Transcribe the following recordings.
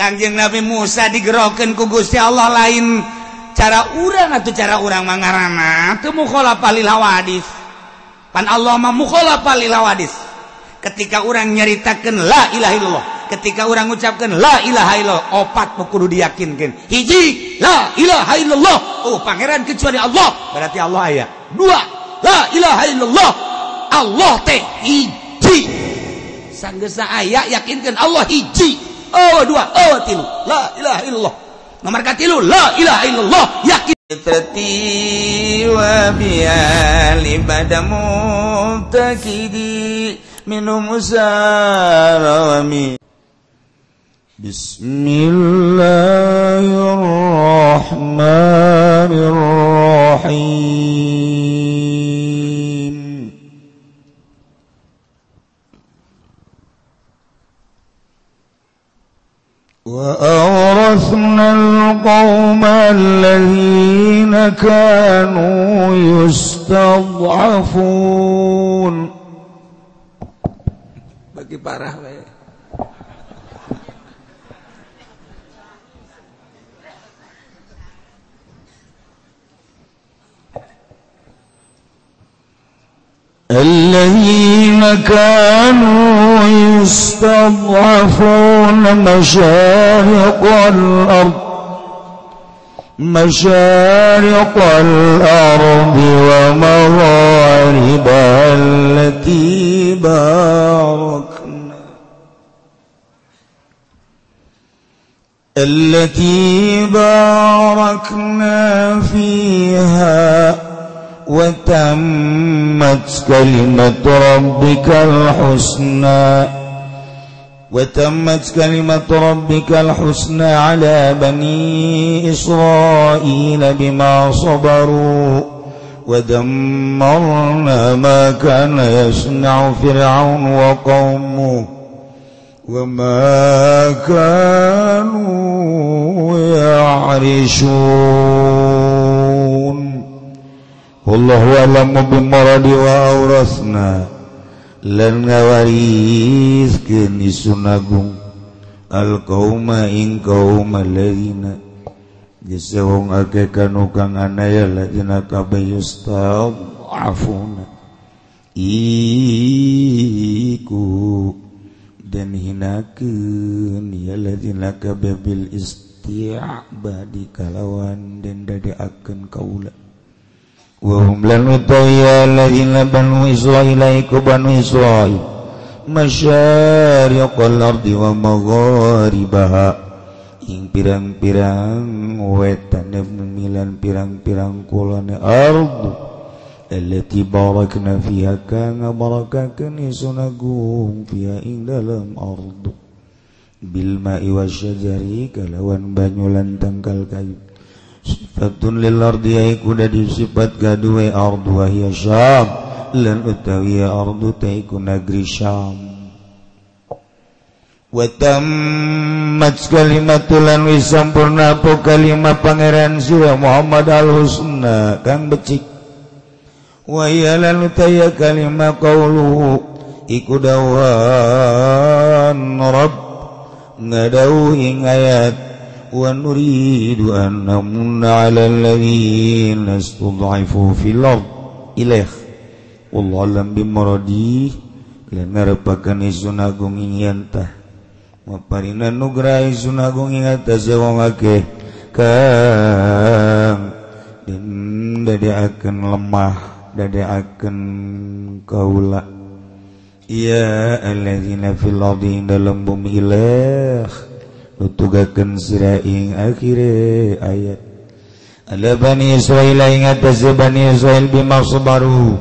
Kangjeng Nabi Musa digerokeun ku Gusti Allah lain cara urang atau cara urang mangarana teu mukhalafah lil hawadits. Pan Allah mah mukhalafah lil hawadits. Ketika orang nyaritakeun la ilaha illallah, ketika orang ngucapkeun la ilaha illallah, opat kudu diyakinkeun. Hiji, la ilaha illallah, oh pangeran kecuali Allah, berarti Allah aya. Dua, la ilaha illallah, Allah teh hiji. Sanggeusna aya yakinkeun Allah hiji. Oh dua, oh tilu, la ilaha illallah. Nomor katilu, la ilaha illallah, yakin. Fitrati wa bi'ali badamu takidi minum usarawami. Bismillahirrahmanirrahim. وأورثنا القوم الذين كانوا يستضعفون. Bagi parah we. الذين كانوا يستضعفون مشارق الأرض ومغاربها التي باركنا فيها وتمت كلمة ربك الحسنى على بني إسرائيل بما صبروا ودمرنا ما كان يصنع فرعون وقومه وما كانوا يعرشون. Wallahu a'lamu bimuradi wa aurasna lan ngawariskeun isun agung al qauma ing qaum alladzina geus wong akeh kanu kang anaya ladzina kabayustad'afuna iku dan hinakeun ya ladzina kababil isti'badi kalawan den dadeakeun kaula. Wahum lan utaya alladzina banu Israila iku banu Israil masyariqal ardi wa magharibaha ing pirang-pirang wetan milan pirang-pirang kulone ardu allati barakna fiha kang barakakeun isun agung fiha ing dalam ardu bil ma'i wasyajari kalawan banyu lan tangkal kayu. Sifatun lil ardi aiku dadi sifat gaduwe ardu wa hiya Syam lan utawi ardu taiku negeri Syam. Wa tammat kalimatul lan wis sampurna apa kalimat pangeran sira Muhammad al-husna kang becik. Wa ya lan utawi kalimat qauluhu iku dawan rabb ngadau ing ayat wa nuridu an namunna 'alal ladzina istud'afu fil ard ilaih wallahu alam bimuradi lan ngarepakeun isun agung ing yantah maparina nugraha isun agung ing atase wong akeh kang den dadeakeun lemah dadeakeun kaula ya alladzina fil ardi dalam bumi ilaih tugakeun sira ing akhire ayat ala bani Israil ing atase bani Israil bima sabaru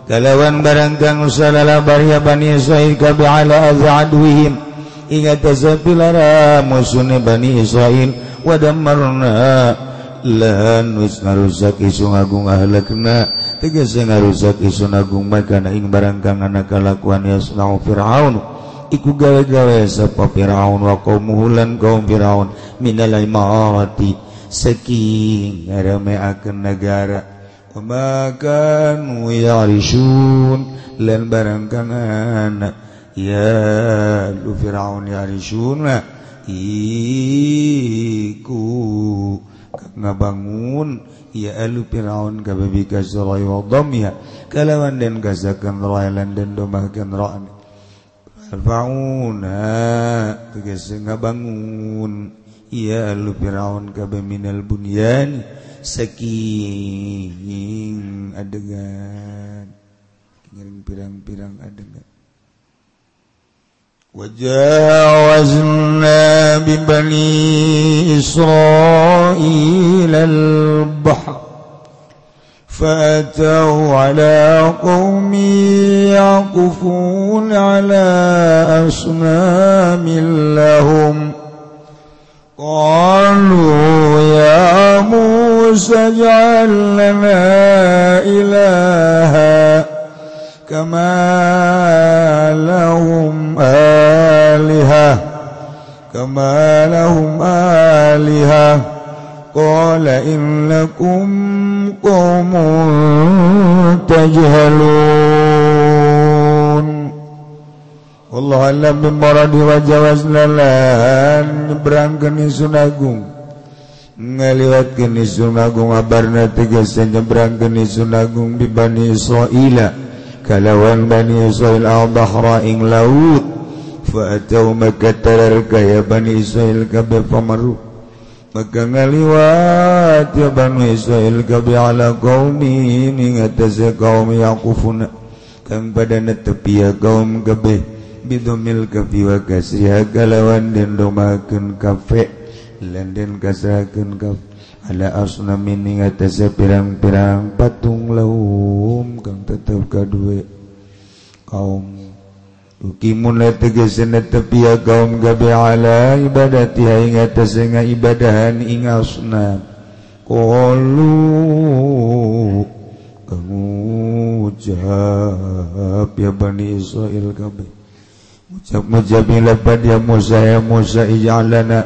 kalawan barang kang usalala barya bani Israil ka bi'ala az'adwihim ing atase pilara musune bani Israil wa damarna lan wis ngarusak isun agung ahlakna tegese ngarusak isun agung makana ing barang kang ana kalakuan yasna'u Fir'aun iku gawe-gawe sapa Firaun wa qaumuhu lan kaum Firaun minal imarati saking ngarameakeun negara wa makan yarishun lan barang kang ana ya lu Firaun yarishun iku ngabangun ya alu Firaun kababi kasrai wa dhamya kalawan den kasakan railan den domakeun ra'an fauna tegese ngabangun ya alu Firaun kababi minal bunyan saking adegan ngiring pirang-pirang adegan وجاوزنا ببني إسرائيل البحر فأتوا على قوم يعكفون على أصنام لهم قالوا يا موسى اجعل لنا إلها كما لهم آلهة قال إنكم قوم تجهلون والله أعلم بمuradi wajawazna lan nyebrangkeun isun agung ngaliwatkeun isun agung abarna tegese nyebrangkeun isun agung di Bani Israila kalawan Bani Israil al-bahra ing laut fa'atau maka tararka ya Bani Israil kabeh pamaru maka ngaliwat ya Bani Israil kabeh ala qaumi ing atase kaum yaqufuna kang pada netepi ya kaum kabeh bidomil kafi wa kasriha kalawan den domakeun kafe lan den kasrakeun kaf ala asnamin ing atase pirang-pirang patung lahum kang tetep kadue kaum ukimun tegese netepi ya kaum gabe ala ibadati ing atase ngaibadahan ing asnam qalu kamu ucap ya Bani Israil kabeh ucap lapad ya Musa ij'alana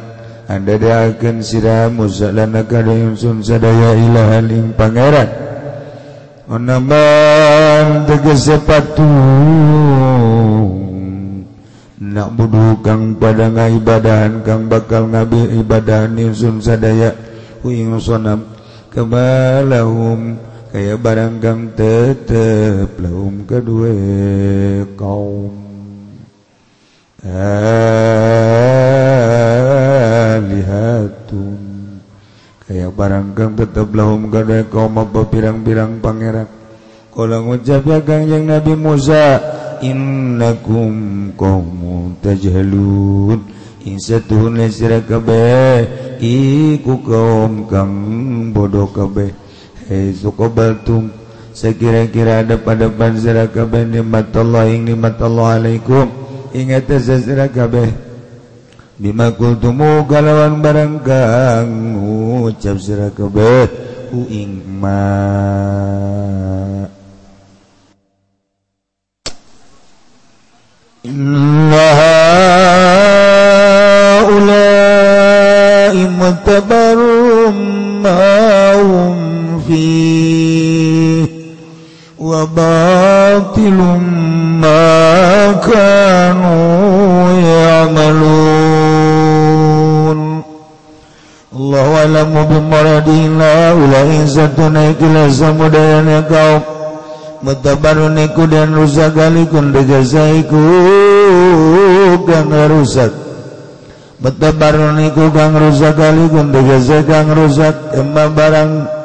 anda akan sirah Musa lana kada insun sadaya ilahan ing pangeran onaman tegese patung nak budu kang pada ngaibadahan kang bakal ngabi ibadahan insun sadaya ing sonam kamalahum kaya barang kang tetep lahum kedue kaum alihatun kaya barang kang tetep lahum kada kaum apa pirang-pirang pangeran kala ngucap ya Kangjeng Nabi Musa innakum qaumun tajhalun insatuhun sira kabeh iku kaum kang bodoh kabeh hei suqabaltum sekira-kira ada pada sira kabeh nikmat Allah ing nikmat Allah alaikum ingat sira kabeh bima kultumu kalawan barang kang ucap sira kabeh ing ma inna haula'i mutabarum ma'hum fi wa batilum ma kanu ya'malun Allahu a'lamu bimuradina ulai satuna ikila samudayana kaum mutabarun iku dan rusak alikun degazaiku kang rusak mutabarun iku kang rusak alikun degazai kang rusak emma barang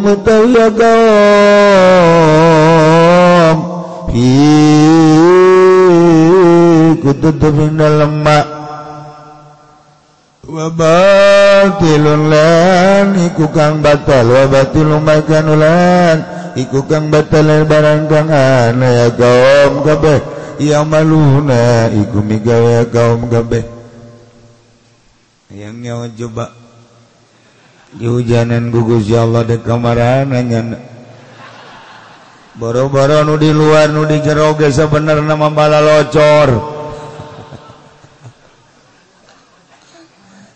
mutawiya kaum kututupin dalam mak wabatilun lan iku kang batal wabatilun makan ulan iku kang batal barang kang ana ya kaum kabeh ya maluna iku migawe kaum kabeh yang nyawa coba di hujanan gugus ya Allah de kamaran nya boro-boro nu di luar nu di jero ge sabenerna mah bala locor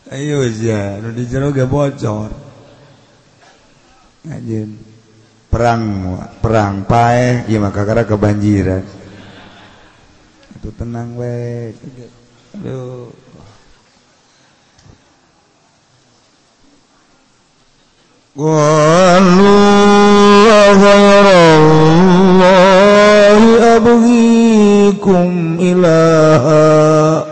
ayo ya nu di jero ge bocor anjeun perang pae ieu mah kakara kebanjiran itu tenang we aduh qalu ghairallahi abghikum ilaha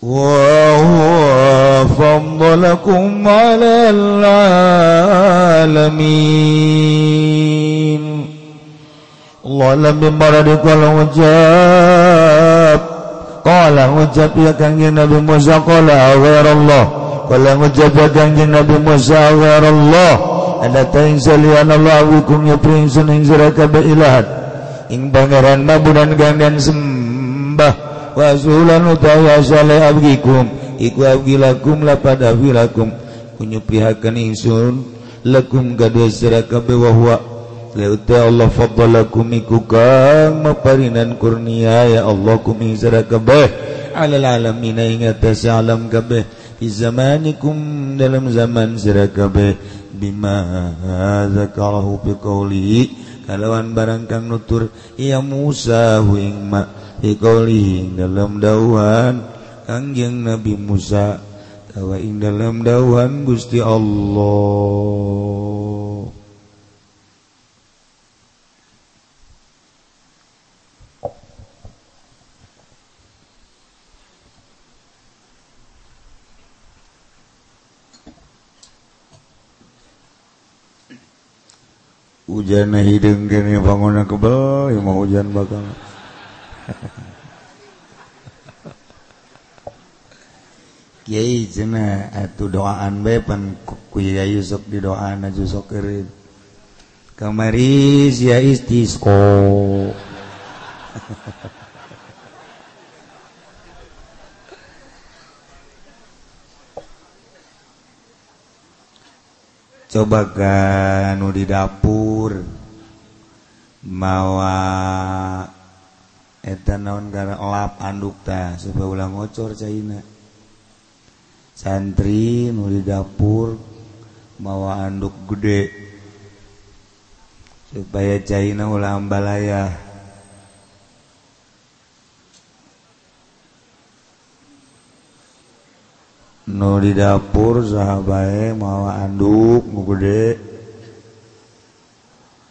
wa huwa faddalakum 'alal 'alamin. Allah lam bimaradi qala ngucap ya kanjeng Nabi Musa qala ghairallah qala ngucap ya kanjeng Nabi Musa ghairallah ada ta'ing salian Allah wikum ya prinsun ing sira kabeh ilahat ing pangeran mabudan gandan sembah wasulan utawa saleh abgikum iku abgilakum lapad abilakum kunyupihaken ingsun lakum kadua sira kabeh wa huwa lauta Allah faddalakum iku kang maparinan kurnia ya Allah kum sira kabeh alal alamin ing atas alam kabeh fi zamanikum dalam zaman sira kabeh bima zakarahu bi qawli kalawan barang kang nutur ya Musa ing ma bi qawli dalam dawuhan kangjeng Nabi Musa tawa ing dalam dawuhan Gusti Allah. Hujan hidung kene bangunan kebel ya mau hujan bakal kiai cenah atuh doaan bae pan kiai sok di doana aju sok eureun kamari sia istisqo coba kan nu di dapur mawa eta naon gara lap anduk tah supaya ulah ngocor caina santri nu di dapur mawa anduk gede supaya caina ulah ambalaya nu di dapur sahabae mawa anduk nu gede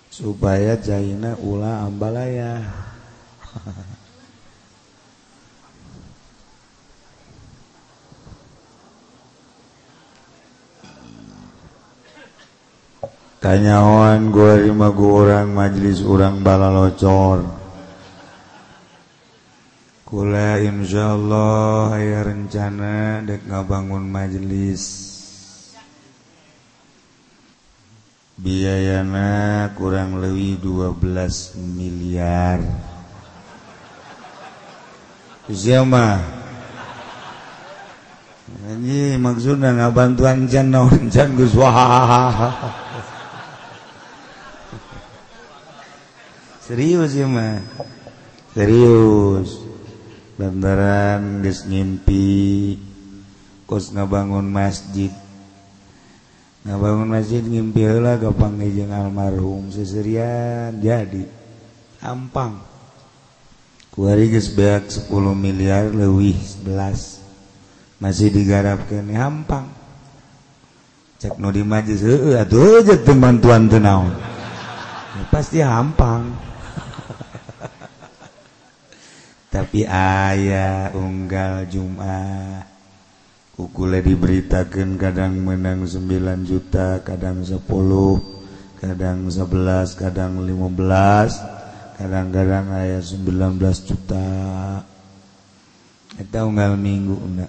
supaya caina ulah ambalaya tanyawan gua lima orang majelis orang balalocor kula insyaallah aya rencana dek ngabangun majelis biayana kurang lebih 12 miliar siapa ini maksudnya ngabantuan can naon can geus wah serius ya mah serius lantaran geus ngimpi kos ngabangun masjid ngimpi heula gampang jeung almarhum seserian jadi ampang kuari geus beak 10 miliar leuwih 11 masih digarapkeun hampang cek nu di majelis heueuh atuh aja teu bantuan teu naon ya, pasti hampang tapi aya unggal Jumat kukule diberitakeun kadang menang 9 juta kadang 10 kadang 11 kadang 15 kadang-kadang aya 19 juta eta unggal minggu na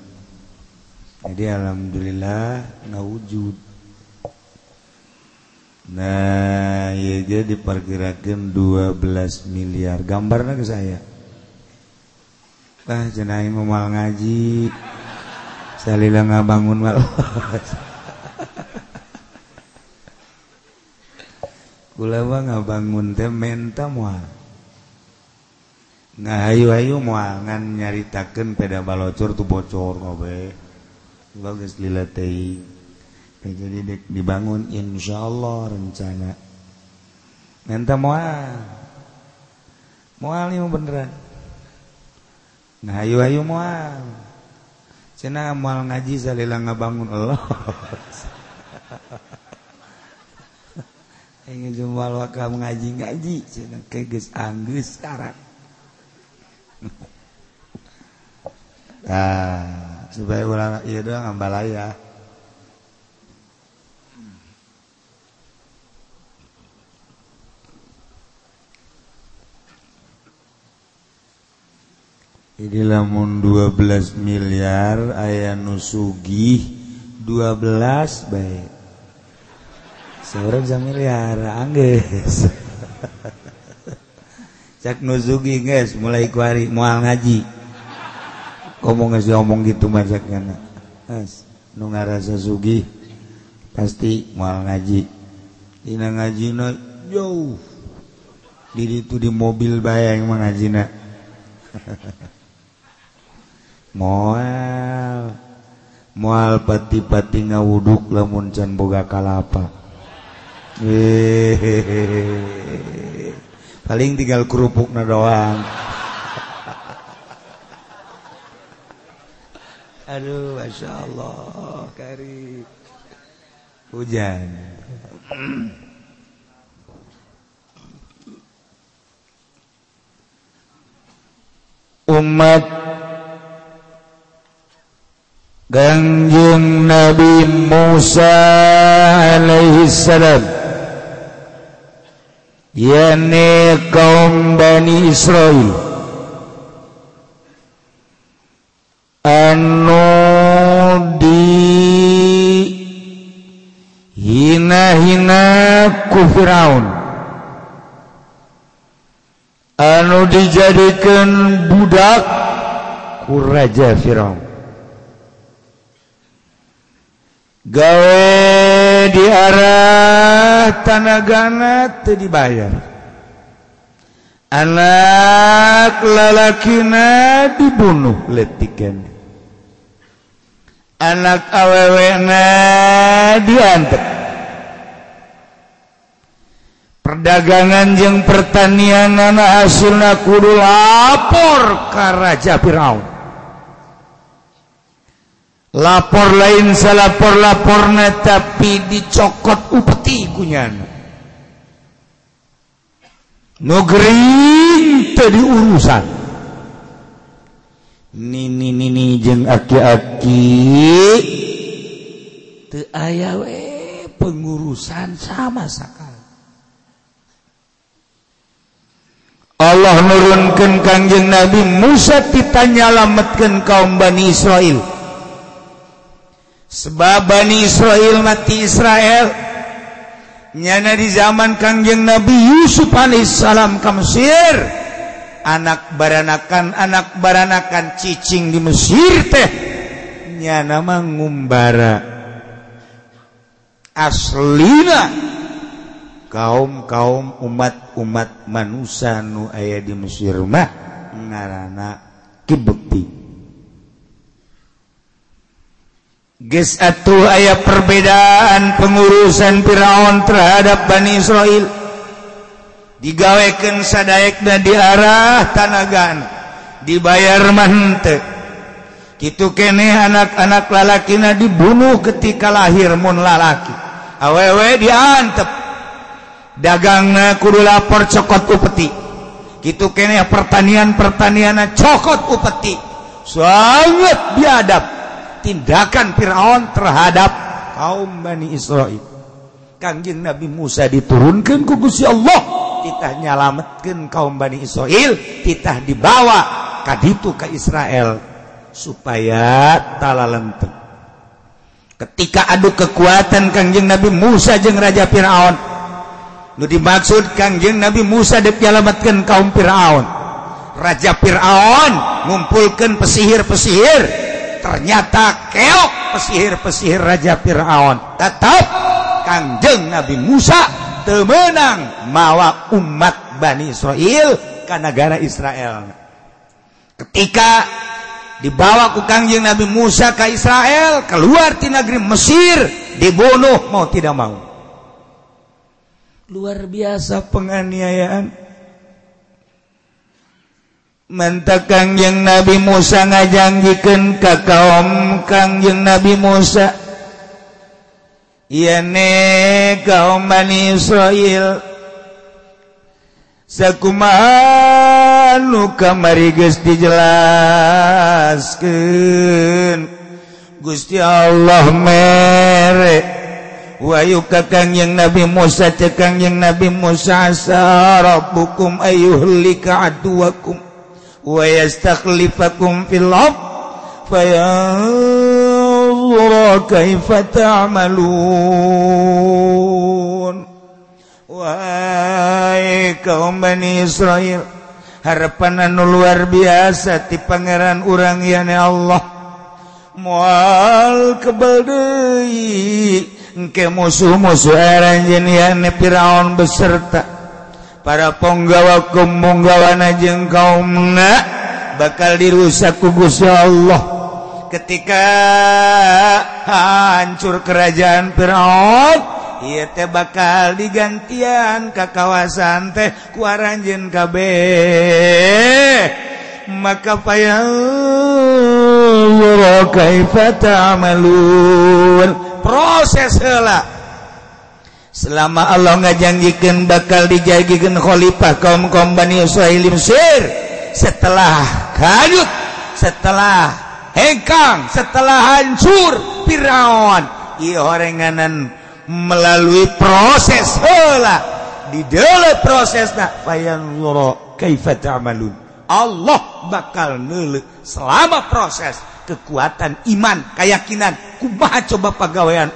jadi alhamdulillah ngawujud nah ieu ge diperkirakeun 12 miliar gambarna ke saya lah cenah mau mal ngaji salila ngabangun mal kula mah ngabangun teh menta moal ngahayu-hayu moal ngan nyaritakeun peda balocor tu bocor ngobe bagus lila teuing jadi dek dibangun insyaallah rencana menta moal ieu beneran nah ayu moal cenah moal ngaji salila ngabangun Allah Ingin jual wakam ngaji kayak geus anggeus sekarang. Supaya ulah ieu doang ambalaya. Ini lamun 12 miliar aya nu sugih 12 bae. Saurang 1 miliar anggeus. Cak nu sugih geus mulai kuari moal ngaji. Ngomong geus ngomong gitu mah cakna. Nu ngarasa sugih pasti moal ngaji. Dina ngajina jauh. Di ditu di mobil bae yang ngajina. Moal pati-pati ngawuduk lamun can boga kalapa. Paling tinggal kerupukna doang. Aduh, Masya Allah, kari hujan. Umat Kangjeng Nabi Musa alaihi salam, yakni kaum Bani Israel anu dihina-hina ku Firaun, anu dijadikan budak ku Raja Firaun. Gawe di arah tanagana teu dibayar, anak lalakina dibunuh letikan, anak awewena diantep, perdagangan jeung pertanian anak hasilna kudu lapor ka Raja Firaun. Lapor lain salapor-laporna tapi dicokot upeti kunyana. Nugering teu diurusan. Nini jeung aki-aki teu aya we pengurusan sama sakali. Allah nurunkeun Kangjeng Nabi Musa ditanya lametkeun kaum Bani Israel. Sebab Bani Israel mati Israel nyana di zaman Kangjeng Nabi Yusuf alaihissalam ka Mesir, anak baranakan cicing di Mesir teh nyana mah ngumbara aslina kaum umat manusia nu aya di Mesir mah ngaranna Kibti. Geus atuh aya perbedaan pengurusan Firaun terhadap Bani Israel. Digawekeun sadaekna di arah tanagan, dibayar mah henteu. Kitu keneh anak-anak lalakina dibunuh ketika lahir mun lalaki. Awewe diantep. Dagangna kudu lapor cokot upeti. Kitu keneh pertanian-pertanianna cokot upeti. Sangat biadab tindakan Firaun terhadap kaum Bani Israel. Kangjeng Nabi Musa diturunkan ku Gusti Allah, titah nyalametkeun kaum Bani Israel, titah dibawa ka ditu ka Israel supaya talalenteng. Ketika adu kekuatan Kangjeng Nabi Musa jeung Raja Firaun, nu dimaksud Kangjeng Nabi Musa dek nyalametkeun kaum Firaun. Raja Firaun ngumpulkeun pesihir-pesihir, ternyata keok pesihir-pesihir Raja Firaun. Tetap Kangjeng Nabi Musa teu meunang mawa umat Bani Israel ka negara Israel. Ketika dibawa ku Kangjeng Nabi Musa ka Israel, keluar ti negeri Mesir, dibunuh mau tidak mau. Luar biasa penganiayaan. Mentak Kangjeng Nabi Musa ngajanggikeun ka kaum Kangjeng Nabi Musa, iyane kaum Bani Israil sakumaha nu kamari geus dijelaskeun Gusti Allah mere wayu ka Kangjeng Nabi Musa cek Kangjeng Nabi Musa asa rabbukum ayyuhlika aduwakum wa yastakhlifakum fil ardh fayanzura kaifa ta'malun. Wahai kaum Bani Israil, harapan anu luar biasa ti pangeran urang yane Allah moal kebal deui engke musuh-musuh aranjeun yane Firaun beserta para penggawa-penggawana jeung kaumna bakal dirusak ku Gusti Allah ketika hancur kerajaan Firaun. Ieu teh bakal digantian ka kawasan teh ku aranjeun kabeh maka fayanzura kaifa ta'malun. Proses heula selama Allah ngajanggikeun bakal dijagikeun khalifah kaum-kaum Bani Israil Mesir setelah kanyut, setelah hengkang, setelah hancur Firaun. Ieu horenganan melalui proses heula di dalam prosesna fayanzura kaifa ta'malun. Allah bakal neuleuh selama proses kekuatan iman, keyakinan kumaha coba pagawean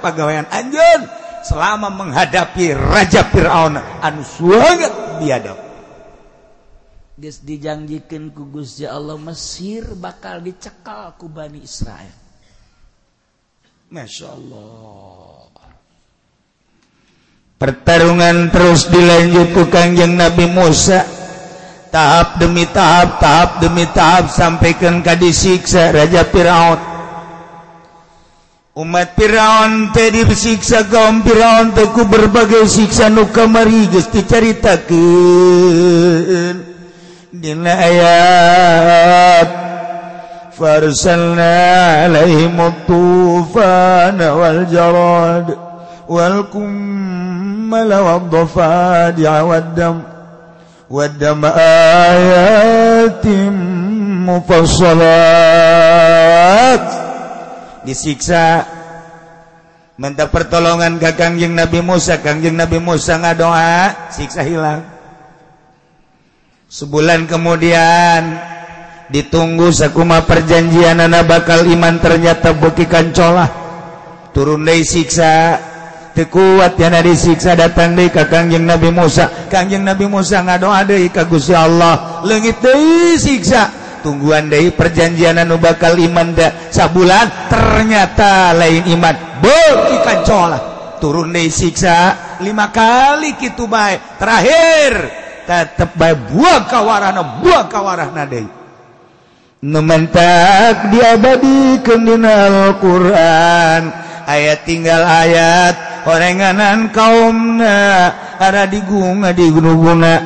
anjeun selama menghadapi Raja Firaun anu sangat biadab. Geus dijanjikeun ku Gusti Allah Mesir bakal dicekal ku Bani Israil. Masya Allah. Pertarungan terus dilanjut ku Kangjeng Nabi Musa, tahap demi tahap, tahap demi tahap sampaikan ka disiksa Raja Firaun. Umat Firaun teh disiksa kaum Firaun teh ku berbagai siksa nu kamari geus dicaritakeun dina ayat farsalna alaihim tufana wal jarad wal kummala wad dafadi'a wad dam ayatim mufassalat. Disiksa minta pertolongan ke Kangjeng Nabi Musa. Kangjeng Nabi Musa ngadoa, siksa hilang. Sebulan kemudian ditunggu sakuma perjanjian anak bakal iman, ternyata beki kancolah turun dari siksa tekuat yana disiksa datang deui ka Kangjeng Nabi Musa. Kangjeng Nabi Musa ngadoa deui ka Gusti Allah, leungit deui siksa, tungguan deui perjanjian anu bakal iman da sabulan, ternyata lain iman beuki kancolah turun deui siksa 5 kali kitu bae, terakhir tetep bae buah kawarahna deui. Nu mentak diabadikeun dina Al-Qur'an ayat tinggal ayat horenganan kaumna ara digunga di gunungna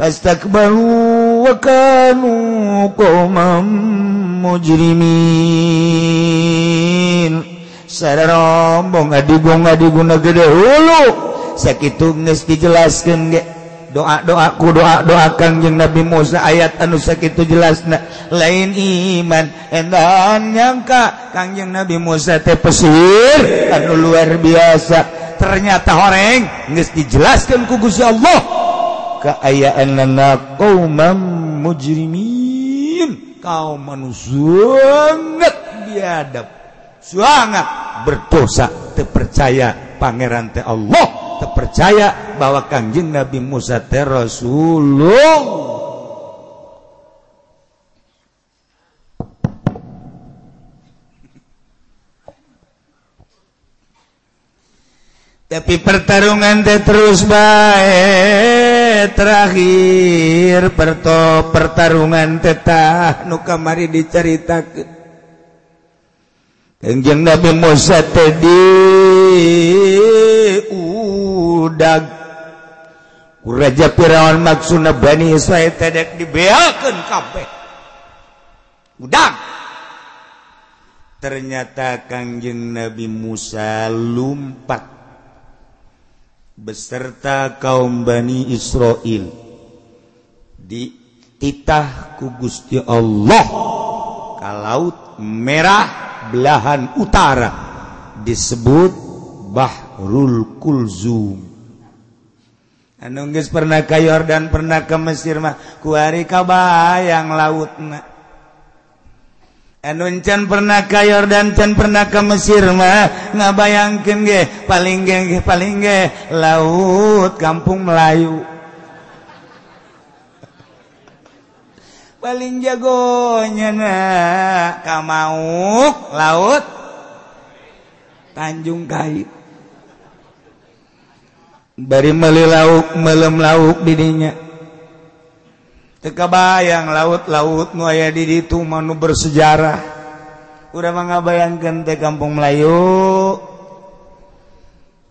pastakbaru wa kanu qauman mujrimin. Sadarombong adigunga diguna gede hulu sakitu geus dijelaskeun ge doa-doa Kangjeng Nabi Musa ayat anu sakitu jelasna lain iman endan nyangka Kangjeng Nabi Musa teh pesir anu luar biasa, ternyata horeng geus dijelaskeun ku Gusti Allah kaayaanna qaumam mujrimin, kaum anu sangat biadab, sangat berdosa, teu percaya pangeran teh Allah, terpercaya bahwa Kangjeng Nabi Musa teh Rasulullah. Tapi pertarungan teh terus bae, terakhir pertarungan teh tah nu kamari dicaritakeun. Kangjeng Nabi Musa teh udag Raja Firaun maksudna Bani Israil teh dek dibeakeun kabeh udag ternyata Kangjeng Nabi Musa lumpat beserta kaum Bani Israil dititah ku Gusti Allah ka Laut Merah belahan utara disebut Bahrul Kulzum. Anu geus pernah ka Yordan pernah ke Mesir mah kuari kabayang lautna. Anu can pernah ka Yordan can pernah ke Mesir mah ngabayangkeun ge paling ge laut Kampung Melayu. Paling jagonya na Kamauk laut Tanjung Kait. Bari meuli lauk melem lauk di dinya. Teu kabayang laut-laut nu aya di ditu manu bersejarah. Urang mah ngabayangkeun teh Kampung Melayu.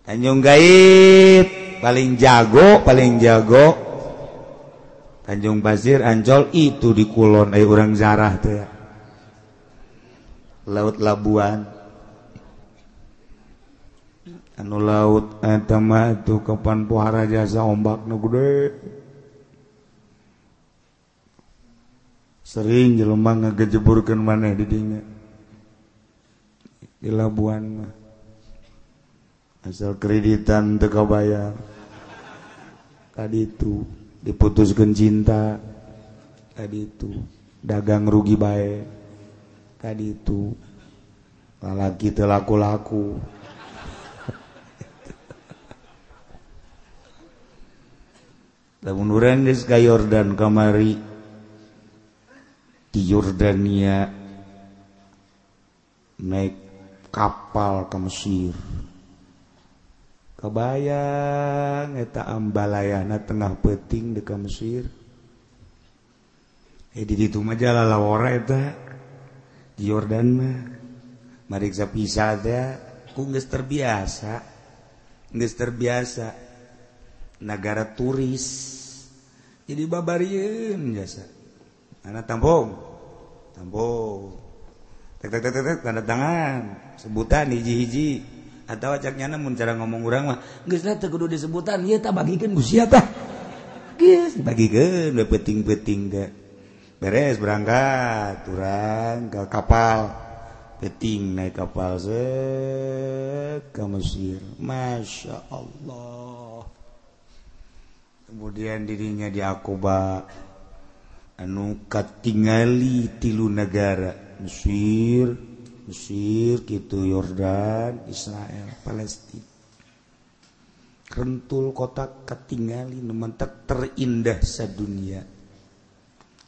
Tanjung Kait paling jago. Tanjung Pasir Ancol itu di Kulon aya urang zarah teh. Laut Labuan. Anu laut eta mah tuh kapan pohara jasa ombakna gede. Sering jelema ngagejeburkeun maneh di dinya. Di Labuan mah. Asal kreditan teu kabayar. Kaditu diputuskeun cinta. Kaditu dagang rugi bae. Kaditu lalaki teu laku-laku. Lamun urang geus ka Yordan kamari di Yordania naik kapal ke Mesir. Kabayang eta ambalayana tengah peuting di ka Mesir. Di ditu mah jalalawara eta di Yordan mah mariksa pisah teh ku geus terbiasa. Negara turis. Jadi babarieun jasa. Ana tampung. Tek tanda tangan. Sebutan hiji-hiji. Atawa caknyana mun cara ngomong urang mah geus lah teu kudu disebutan, ieu tah bagikeun ku sia tah. Geus bagikeun we peuting-peuting teh. Beres berangkat urang ka kapal. Peuting naik kapal ke Mesir. Masya Allah. Kemudian dirinya di Aqaba anu katingali 3 negara Mesir kitu Yordan Israel Palestina rentul kota katingali nu mantak terindah sadunia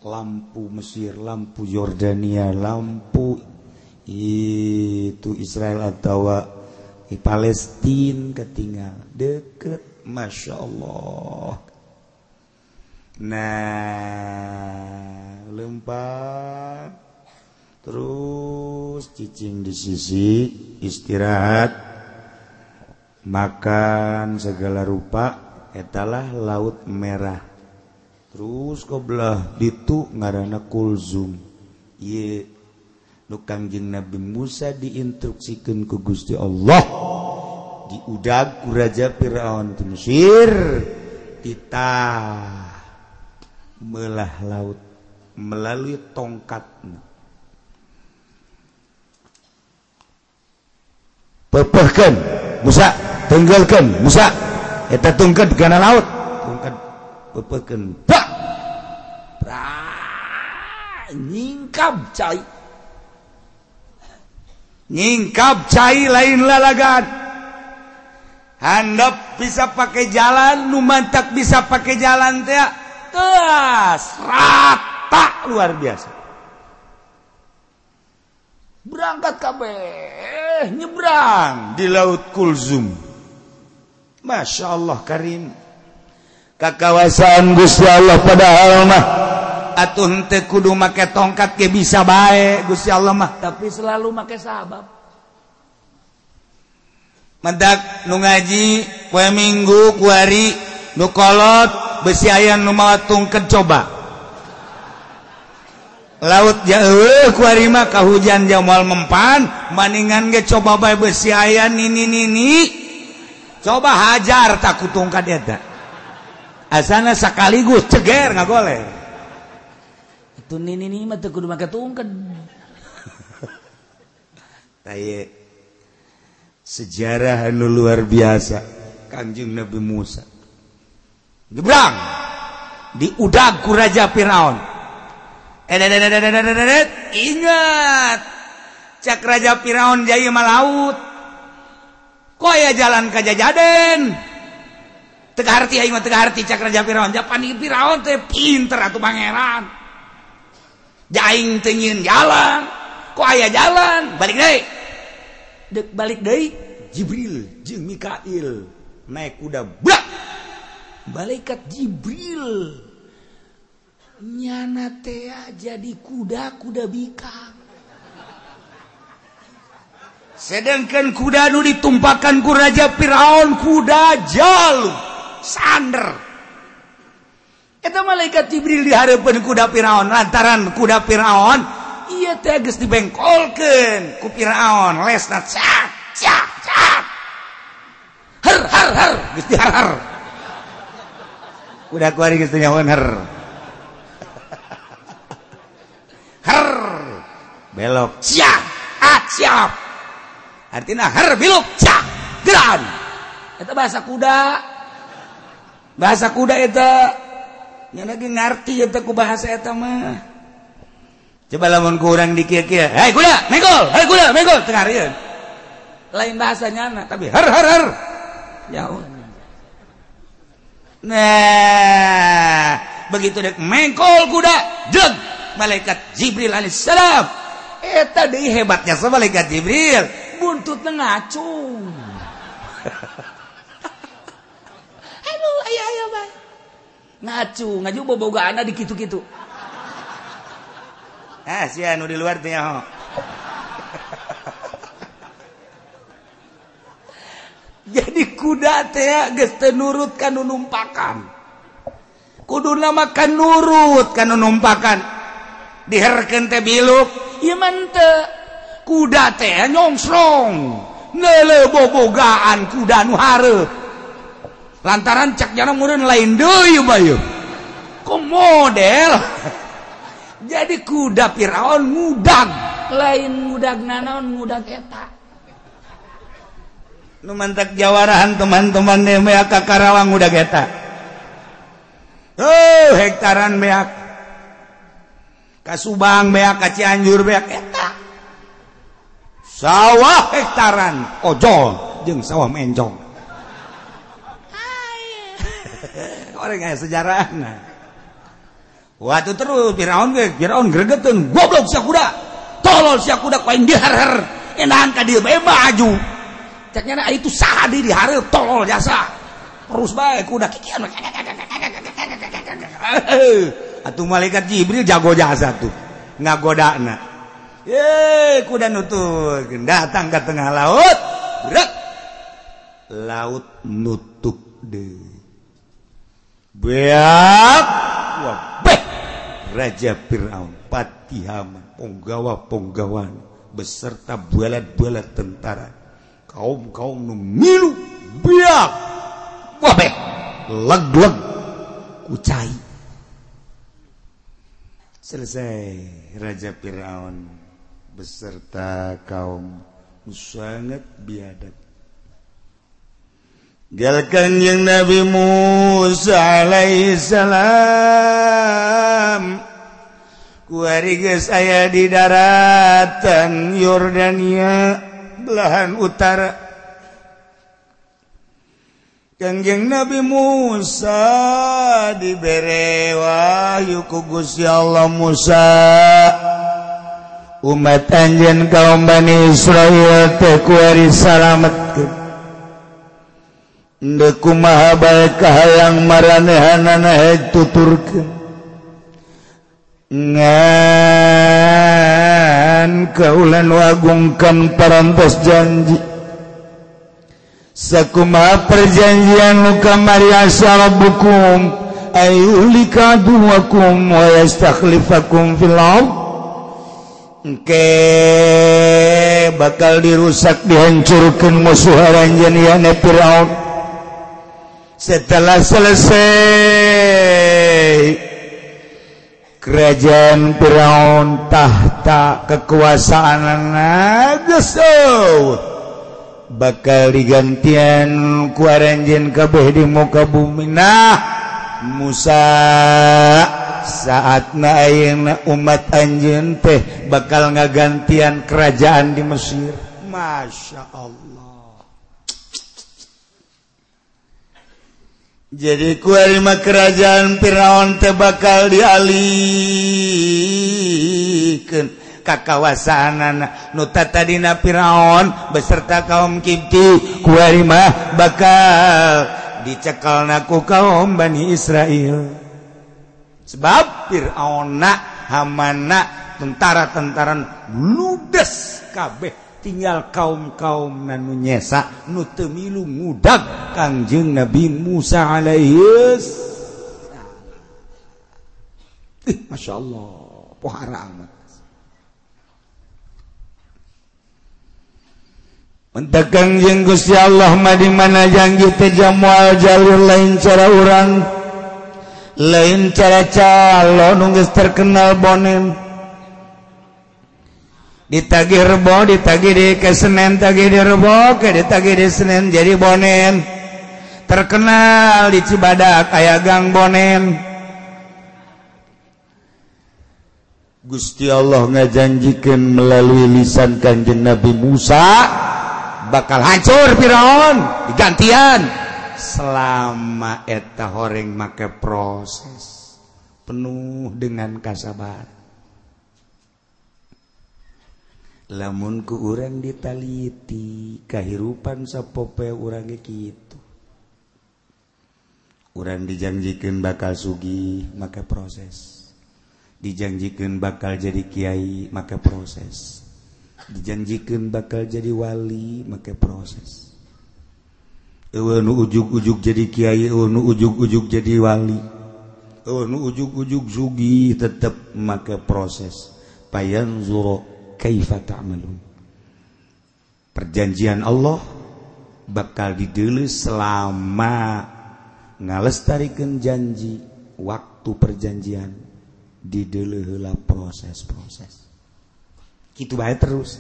lampu Mesir lampu Yordania lampu itu Israel atau Palestina ketinggal deket Masya Allah. Nah, lempar terus cicing di sisi istirahat makan segala rupa etalah Laut Merah. Terus kebelah ditu ngaranna Kulzum. Ieu nu Kangjeng Nabi Musa diinstruksikeun ku Gusti Allah diudag ku Raja Firaun di Mesir titah melah laut melalui tongkatna. Pepehkeun Musa, tenggelkeun Musa eta tungked kana laut. Tungked pepehkeun. Bah! Nyingkap cai. Nyingkap cai lain lalagan. Handap bisa pakai jalan, nu mantak bisa pakai jalan teh. Teas rata luar biasa. Berangkat kabeh nyebrang di Laut Kulzum. Masya Allah karim. Kakawasan Gusti Allah padahal mah atuh teu kudu make tongkat ge bisa bae Gusti Allah mah, tapi selalu make sabab. Mendak nu ngaji poe Minggu kuari nu kolot besi aya nu mawa tungked coba. laut jauh kuarima ka hujan jamal mempan maningan ge coba bae besi aya nini coba hajar tak kutungkat eta asana sekaligus ceger ngagoler itu nini mah teu kudu make tungked taye sejarah anu luar biasa Kangjeng Nabi Musa gebrang diudag ku Raja Firaun ingat cak Raja Firaun jaya malaut kok ya jalan ka jajaden teu harti aing mah teu harti cak Raja Firaun japani Firaun teh pinter atuh pangeran jaing teu nyieun jalan kok aya jalan balik deui dek balik deui Jibril jeung Mikail naik kuda blak malaikat Jibril nyana teh jadi kuda bikang sedangkan kuda nu ditumpakan ku Raja Firaun kuda jalu sander eta malaikat Jibril dihareupeun kuda Firaun lantaran kuda Firaun ieu teh geus dibengkolkeun ku Firaun lesna cak har geus dihar kuda kuari geus nyahoan har belok siap artinya har belok geran itu bahasa kuda itu nya lagi ngarti itu ku bahasa eta mah coba lamun ku urang di kieu-kieu hei kuda megol teu ngarieun lain bahasanya tapi har jauh nah begitu dek mengkol kuda jeung malaikat Jibril alaihissalam eta deui hebatnya sama malaikat Jibril buntutna ngacung aduh aya bae ngacung bobogaana di kitu-kitu sia anu di luar teh nyaho jadi kuda teh geus teu nurut kana numpakan kuduna makan nurut kana numpakan diherkeun teh biluk ieu mah teu kuda teh nyongsrong ngeuleuh bobogaan kuda nu hareup lantaran cak jana meureun lain deui bae kok model jadi kuda Firaun ngudag lain ngudagna naon ngudag eta nu mantak jawarahan teman-teman beak ka Karawang ngudag eta hektaran beak ka Subang beak ka Cianjur beak eta sawah hektaran ojol jeung sawah mencong orang aya sejarahna waktu terus Firaun gregeteun goblok sia kuda tolol sia kuda ku aing dihar enahan ka dieu bae maju caknya itu saha di dihareup tolol jasa terus bae kuda kikian atuh malaikat Jibril jago jasa tuh ngagodana kuda nutupkeun datang ke tengah laut berat laut nutup deui beak wabeh Raja Firaun Patihaman ponggawa-ponggawan beserta bualat-bualat tentara kaum nu milu beak wabeh leg-leg kucai selesai Raja Firaun beserta kaum sangat biadab galkan yang Nabi Musa alaihissalam kuari geus aya di daratan Yordania belahan utara Kangjeng Nabi Musa dibere wahyu ku Gusti Allah Musa umat anjeun kaum Bani Israil teh kuari salametkeun Nde kumaha bae kahalang maranehanana tuturkeun ngan kaulan wagungkan parantos janji sakumaha perjanjian nu kamari asarabukum ayulika duwakum wa yastakhlifakum fil ard engke bakal dirusak dihancurkan musuh ranjaniana Firaun setelah selesai kerajaan Firaun tahta kekuasaan geus bakal digantian ku aranjeun kabeh di muka bumi. Nah Musa saatna ayeuna umat anjeun teh bakal ngagantian kerajaan di Mesir. Masya Allah. Jadi kuarima kerajaan Firaun teh bakal dialihkeun ka kawasanana nu tatadina Firaun beserta kaum Qibti kuarima bakal dicekelna ku kaum Bani Israel. Sebab Fir'auna Hamana tentara-tentara ludes kabeh tinggal kaum-kaum nanu nyesa nu teu milu ngudag Kangjeng Nabi Musa alaihi salam. Masya Allah pohara amat. Mentak Kangjeng Gusti Allah mah di mana janji teh jamual jalur lain cara urang lain cara calon nunggu terkenal bonen ditagih rebo ditagih di ke Senen tagih di rebo ke ditagih di Senen jadi bonen terkenal di Cibadak aya gang bonen. Gusti Allah ngajanjikeun melalui lisan Kanjeng Nabi Musa bakal hancur Firaun digantian selama eta horeng make proses penuh dengan kasabaran. Lamun ku urang ditaliti kahirupan sapope urang ge kitu. Urang dijanjikeun bakal sugih make proses. Dijanjikeun bakal jadi kiai make proses. Dijanjikeun bakal jadi wali make proses. Nu ujuk-ujuk jadi kiai, nu ujuk-ujuk jadi wali, nu ujuk-ujuk sugih tetep make proses. Payanzuru kaifa ta'malun. Perjanjian Allah bakal dideuleuh selama ngalestarikeun janji waktu perjanjian dideuleuh heula proses-proses. Kitu bae terus.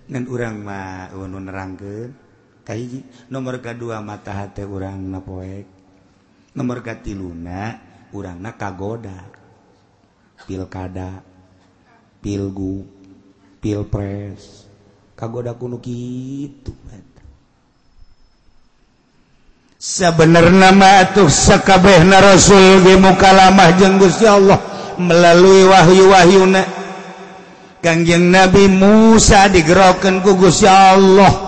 Ngan urang mah nu nerangkeun kahiji nomor kadua mata hate urangna poek nomor katiluna urangna kagoda pilkada pilgub pilpres kagoda kuno kitu sabenerna mah atuh sakabehna rasul ge mukalamah jeung Gusti Allah melalui wahyu-wahyuna. Kangjeng Nabi Musa digerokeun ku Gusti Allah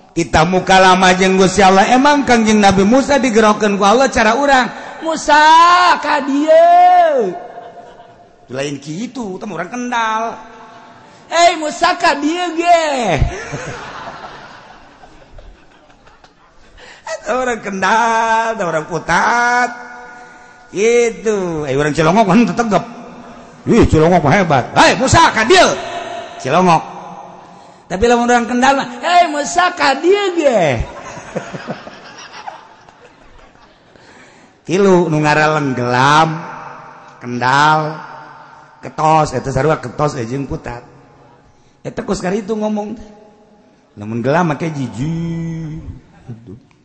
kita mukalamah jeung Gusti Allah. Emang Kangjeng Nabi Musa digerokeun ku Allah cara urang Musa ka dieu lain kitu teh urang Kendal Musa ka dieu ge eta urang Kendal orang Putat itu urang Cilongok mah teu tegep Cilongok mah hebat Musa ka dieu Cilongok. Tapi lamun orang Kendal mah, Musa ka dieu ge. Tilu nu ngaralen Gelam, Kendal, Ketos, eta sarua Ketos jeung Putat. Eta kos kari itu ngomong. Lamun Gelam make jiji.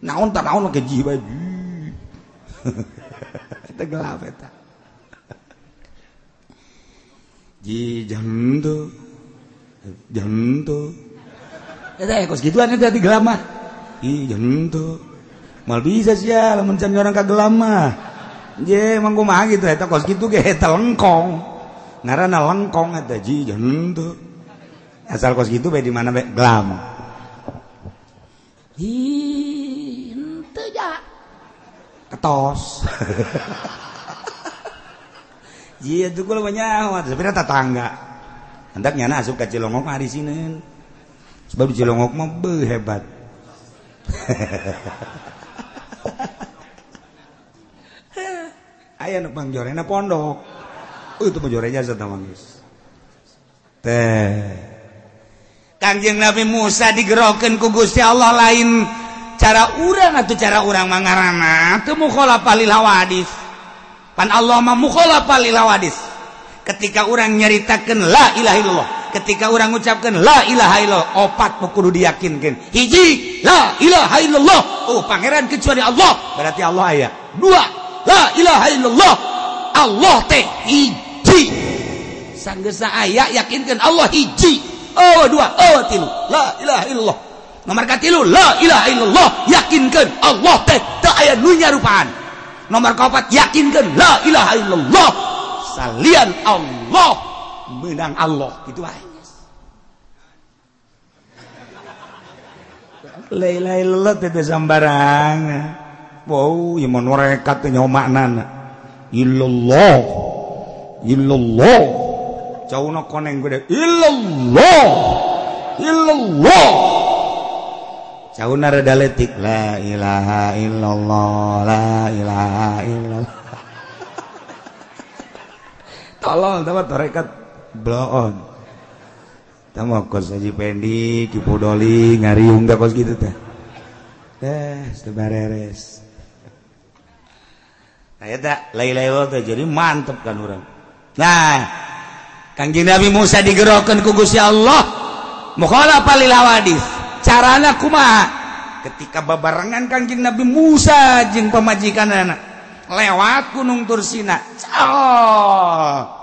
Naon tah naon make jiji bae. Eta Gelam eta. Ji jantu jantu eta kos gituan eta di Gelam mah jantu mal bisa sia lamun can orang ka Gelam mah je mah kumaha gitu eta kos kitu ge eta lengkong ngaranna lengkong eta ji jantu asal kos kitu bae di mana bae Gelam henteu ja Ketos ji itu kulo banyak sebenarnya tetangga hendak nyana asup ka Cilongok mah arisinen. Sebab di Cilongok mah hebat. Aya nu pangjorena pondok. Itu pangjorenya eta mah geus. Kangjeng Nabi Musa digerokeun ku Gusti Allah lain cara urang atau cara urang mangarana teu mukhalafah lil hawadis. Pan Allah mah mukhalafah lil hawadis. Ketika orang nyaritakeun la ilaha illallah, ketika orang ngucapkeun la ilaha illallah, opat kudu diyakinkeun. Hiji, la ilaha illallah. Oh, pangeran kecuali Allah, berarti Allah aya. Dua, la ilaha illallah. Allah teh hiji. Sanggeus aya yakinkeun Allah hiji. Oh, dua, oh, tilu, la ilaha illallah. Nomor katilu, la ilaha illallah, yakinkeun Allah teh teu aya nu nyarupaan. Nomor kaopat, yakinkeun la ilaha illallah. Salian Allah menang Allah gitu wae. La ilaha illallah teh sambarang. Wow, ieu mun rekat teh nyawa maknana. Illallah. Illallah. Cauna koneng gede. Illallah. Illallah. Cauna rada letik. La ilaha illallah. La ilaha illallah. Tolong tamat rekat bloon. Tamu kos Haji Pendi, Kipu Doli, ngariung da kos gitu teh. Sebareres. Aya tak lai-lai teh jadi mantep kan urang. Nah, Kangjeng Nabi Musa digerokeun ku Gusti Allah, mukhalafah lil hawadis. Carana kumaha? Ketika babarengan Kangjeng Nabi Musa jeung pamajikanana lewat Gunung Tursina.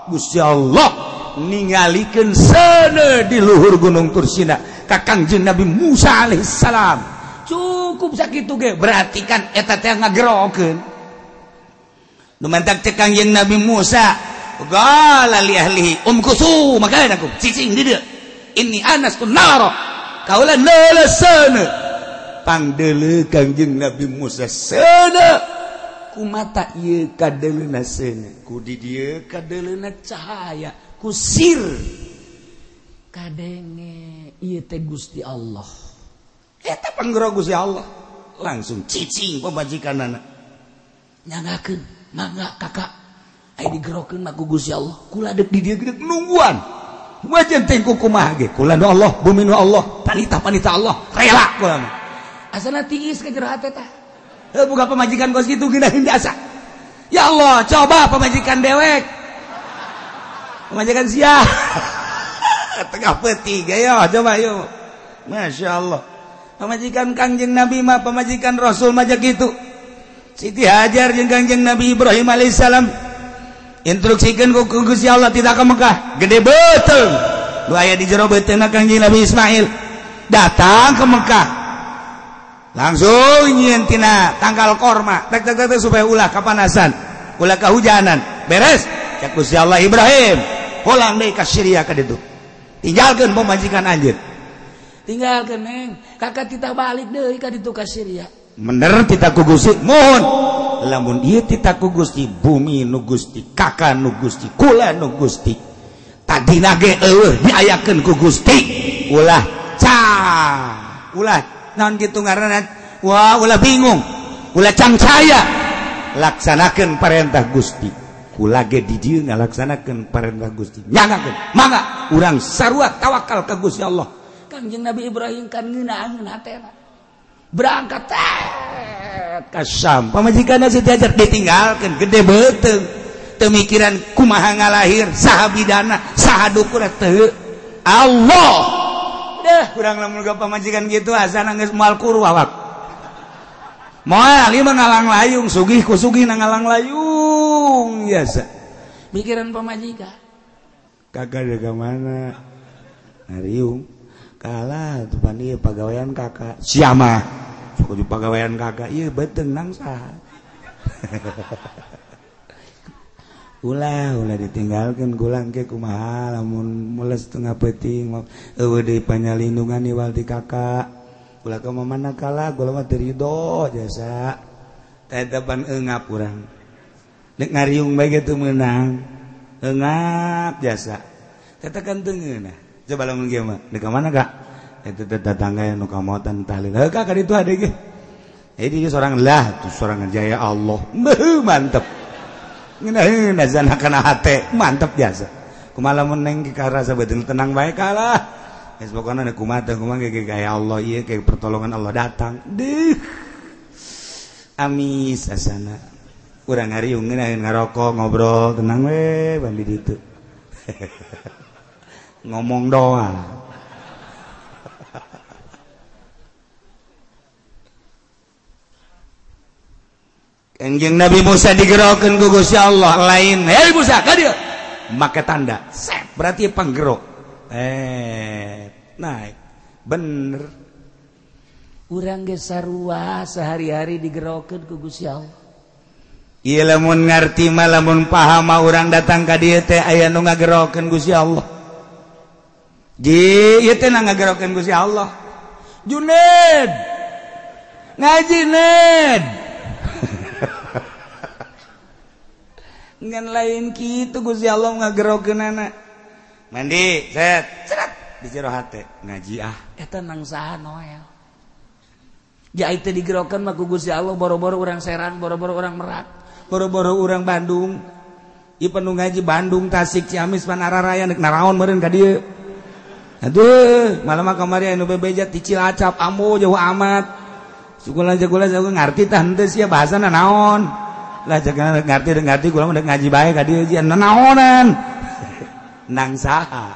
Gusti Allah ningalikeun seuneu di luhur Gunung Tursina ka Kangjeng Nabi Musa alaihissalam. Cukup sakitu ge, berarti kan eta teh ngagerokeun. Nu mantak teh Kangjeng Nabi Musa qala li ahlihi umkusu makana aku cicing di dieu. Inni anastun nara. Kaula neuleuseun. Pangdeuleu Kangjeng Nabi Musa seuneu. Kumata ieu kadeleuna seuneu, ku di dieu kadeleuna cahaya, ku sir kadenge ieu teh Gusti Allah. Eta panggero Gusti Allah. Langsung cicing pamajikanana. Nyanggakeun, mangga kakak. Ai digerokeun mah ku Gusti Allah. Kula deuk di dieu geus nungguan. Wajan teh kumaha ge? Kula nu Allah, bumi nu Allah, panita-panita Allah, rela kula mah. Asana tiis ka jero hate teh. Bukan pemajikan kos gitu ginahin biasa. Ya Allah, coba pemajikan dewek, pemajikan siap tengah peti ya, coba yuk. Masya Allah, pemajikan Kangjeng Nabi mah pemajikan Rasul mah gitu. Siti Hajar jeung Kangjeng Nabi Ibrahim alaihissalam instruksikeun ku Gusti Allah tidak ke Mekah, gede beuteung. Nu aya di jero beuteungna Kangjeng Nabi Ismail datang ke Mekah. Langsung nyieun tina tangkal korma tek supaya ulah kapanasan, ulah kahujanan, beres cek Gusti Allah Ibrahim pulang deui ka Syria ka ditu. Tinggalkeun pemajikan anjeun, tinggalkeun neng kakak titah balik deui ka ditu ka Syria. Bener titah ku Gusti mohon lamun ieu titah ku Gusti bumi nu Gusti, kakak nu Gusti, kula nu Gusti, tadina ge eueuh diayakeun ku Gusti ulah ulah naon gitu ngaranna. Wah, ulah bingung, ulah cangcaya, laksanakeun perintah Gusti. Kula ge di dieu ngalaksanakeun perintah Gusti. Nyangakeun, mangga urang sarua tawakal ka Gusti Allah. Kangjeng Nabi Ibrahim kan ngeunaheun hatena. Berangkat ka Syam. Pamajikanna Siti Hajar ditinggalkeun gede beuteung. Teu mikiran kumaha ngalahir, saha bidana, saha dukuna teu. Allah kurang lamun ga pamajikan gitu asana geus moal kuru awak. Moal ieu mah ngalang layung, sugih ku sugih na ngalang layung biasa. Mikiran pamajikan. Kakak deui mana? Ngariung. Kalah tuh pan ieu pagawean kakak. Sia mah. Kudu pagawean kakak ieu beuteung nang saha. Ulah ditinggalkeun kulang ke kumaha lamun mules tengah peuting eueuh deui panyalindungan iwal ti kakak. Ulah ka mamana kalah kula mah teu ridho jasa. Tetapan eungap urang. Nek ngariung bae teu meunang. Eungap jasa. Tetakan teu ngeunah. Coba lamun kieu mah. Nek ka mana Kak? Eta tetangga nu kamotan tahlil. Heuh Kak ka ditu hade ge. Jadi seorang lah, tuh seorang jaya Allah. Mantep. Ngeunaheun azan kana hate mantep biasa. kumaha lamun neng karasa beuteung tenang bae kalah geus pokona kumaha teh kumaha ge ya Allah ieu ke pertolongan Allah datang deuh amis asana urang ngariung ngarokok ngobrol tenang we bandi ditu ngomong doang Kanjeng Nabi Musa digerokeun ku Gusti Allah lain hei Musa ka dieu make tanda set berarti panggerok naik bener urang ge sarua sehari-hari digerokeun ku Gusti Allah ieu lamun ngarti mah lamun paham mah urang datang ka dieu teh aya nu ngagerokeun Gusti Allah ji ieu teh ngagerokeun Gusti Allah Junaid ngaji Ned ngan lain kitu Gusti Allah ngagerokeunana mandi set di jero hate ngaji eta nang saha Noel ja itu digerokeun mah ku Gusti Allah boro-boro urang Serang boro-boro urang Merak boro-boro urang Bandung ieu panu ngaji Bandung Tasik Ciamis Panararaya neuk naraon meureun ka dieu aduh malam kamari anu bebeja ti Cilacap ambo jauh amat sukula-sukula ngarti tah henteu sia bahasana naon lah jangan ngerti gua mah ngaji bae ka dieu jian naonan nang saha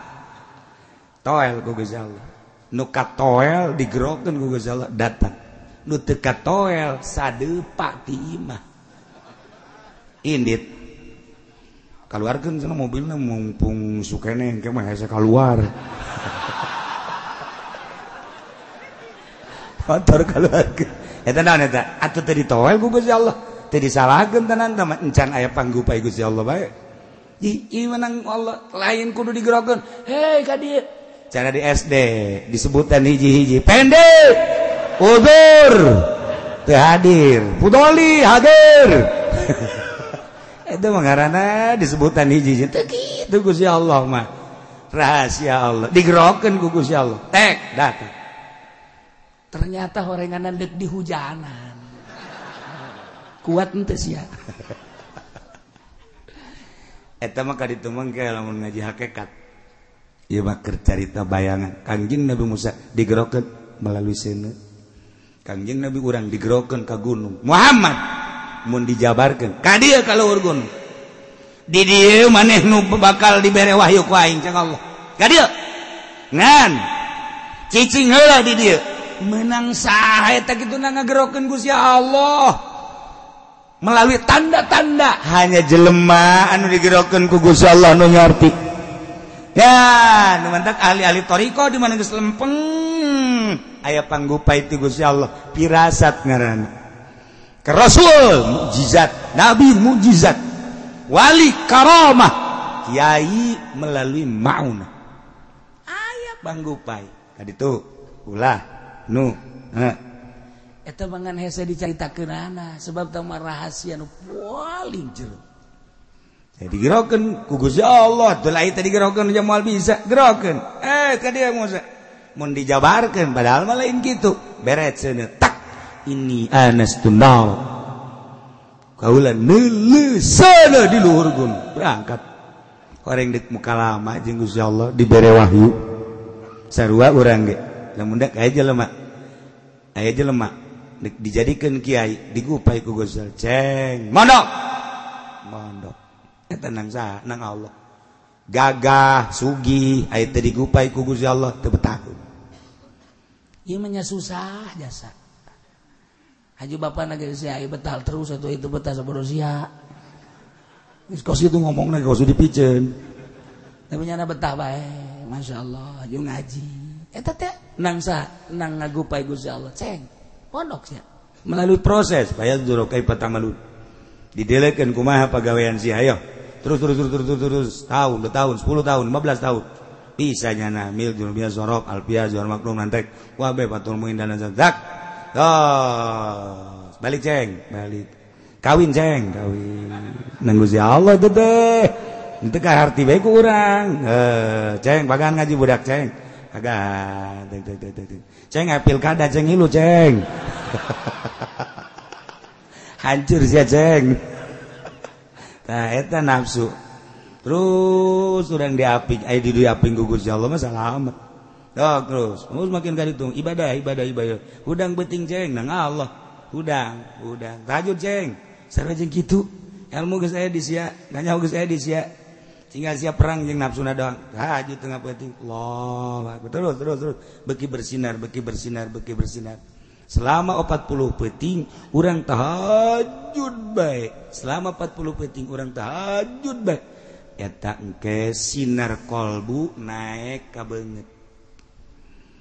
toel ku Gusti Allah nu katoel digerokeun ku Gusti Allah datang nu teu katoel sadeupa ti imah indit kaluarkeun cenah mobilna mumpung sukene engke mah hese kaluar motor kaluarkeun eta naon eta atuh teu ditoel ku Gusti Allah teu disalahkeun tenan teh encan aya panggupai Gusti Allah bae ieu menang Allah lain kudu digerokeun hei ka dieu cara di SD disebutan hiji-hiji pendek udur teu hadir pudoli hadir itu mah ngaranna disebutan hiji-hiji teu kitu Gusti Allah mah rahasia Allah digerokeun ku Gusti Allah tek datang ternyata horenganan deuk dihujanan kuat ente sia eta mah kaditu mangke lamun ngaji hakikat ieu mah keur carita bayangan Kangjeng Nabi Musa digerokeun melalui seuneu Kangjeng Nabi urang digerokeun ka gunung Muhammad mun dijabarkeun ka dieu ka luhur gunung di dieu maneh nu bakal dibere wahyu ku aing cang Allah ka dieu ngan cicing heula di dieu meunang saha eta kituna ngagerokeun Gusti Allah melalui tanda-tanda hanya jelema anu digerokeun ku Gusti Allah nu ngarti ya nu mantak ahli-ahli thariqah di mana geus lempeng aya panggupai ti Gusti Allah pirasat ngaranna ka rasul mukjizat nabi mukjizat wali karamah kiai melalui mauna aya panggupai kaditu ulah nu eta mangan hese dicaritakeunana sebab tah mah rahasia nu paling jero. Jadi digerokeun ku Gusti Allah, teu lain teh digerokeun jeung moal bisa gerokeun. Ka dieu Musa. Mun dijabarkeun padahal mah lain kitu. Beres cenah tak ini anastu nar. Kaula neuleusana di luhur gunung berangkat. Horeng deuk muka lama jeung Gusti Allah dibere wahyu. Sarua urang ge. Lamun dak aya jelema. Aya jelema dijadikan kiai digupai ku Gusti Allah ceng mondok eta nang saha nang Allah gagah sugih aya teh digupai ku Gusti Allah teu betah ieu mah nya susah jasa haji bapana ge sia aya betah terus atuh itu betah sabodo sia geus kos itu ngomongna geus dipiceun tapi nya betah bae masyaallah jeung ngaji eta teh nang saha nang ngagupai Gusti Allah ceng pondok sia melalui proses bayar dulu kai patamalun didelekeun kumaha pagawean sia ayo terus tahun 2 tahun 10 tahun 15 tahun bisa nyana mil jul biasa sorok alpia jual maklum nantek wah be patul muin dan zak balik ceng balik kawin ceng kawin nang Gusti Allah teh teu ka harti bae ku urang ceng bagan ngaji budak ceng agak ceng pilkada ceng ilu ceng hancur sia ceng nah eta nafsu terus urang diaping aya di diaping ku Gusti Allah mah salamet terus makin ka ditung ibadah hudang beuting ceng nang Allah hudang tahajud ceng sareng jeung kitu ilmu geus aya di sia nganyaho geus aya di sia tinggal siap perang jeung nafsuna doang tahajud tengah penting Allah terus beki bersinar selama 40 peuting urang tahajud bae selama 40 peuting urang tahajud bae eta engke sinar kolbu naik ka beungeut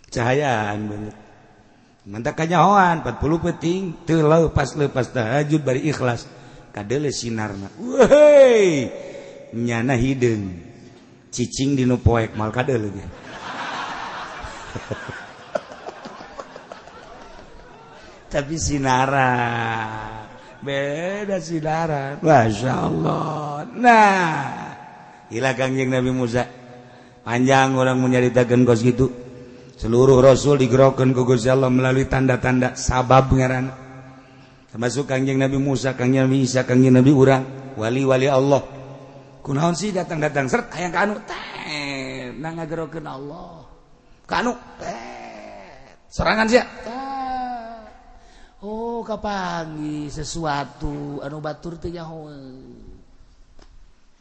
cahayaan beungeut mantap kanyahoan 40 peuting teu leupas tahajud bari ikhlas kadeule sinarna wehey nyana hideung cicing dinu poek mal kadeule ge tapi sinaran beda sinaran masyaallah nah ila Kangjeng Nabi Musa panjang orang menyaritakeun kos gitu seluruh rasul digerokeun ku Gusti Allah melalui tanda-tanda sabab ngaranna termasuk Kangjeng Nabi Musa Kangjeng Nabi Isa Kangjeng Nabi urang wali-wali Allah kunaon sih datang-datang seret hayang ka anu teh nang ngagerokeun Allah ka anu serangan sia oh kapanggih sesuatu anu batur teh nyahoeun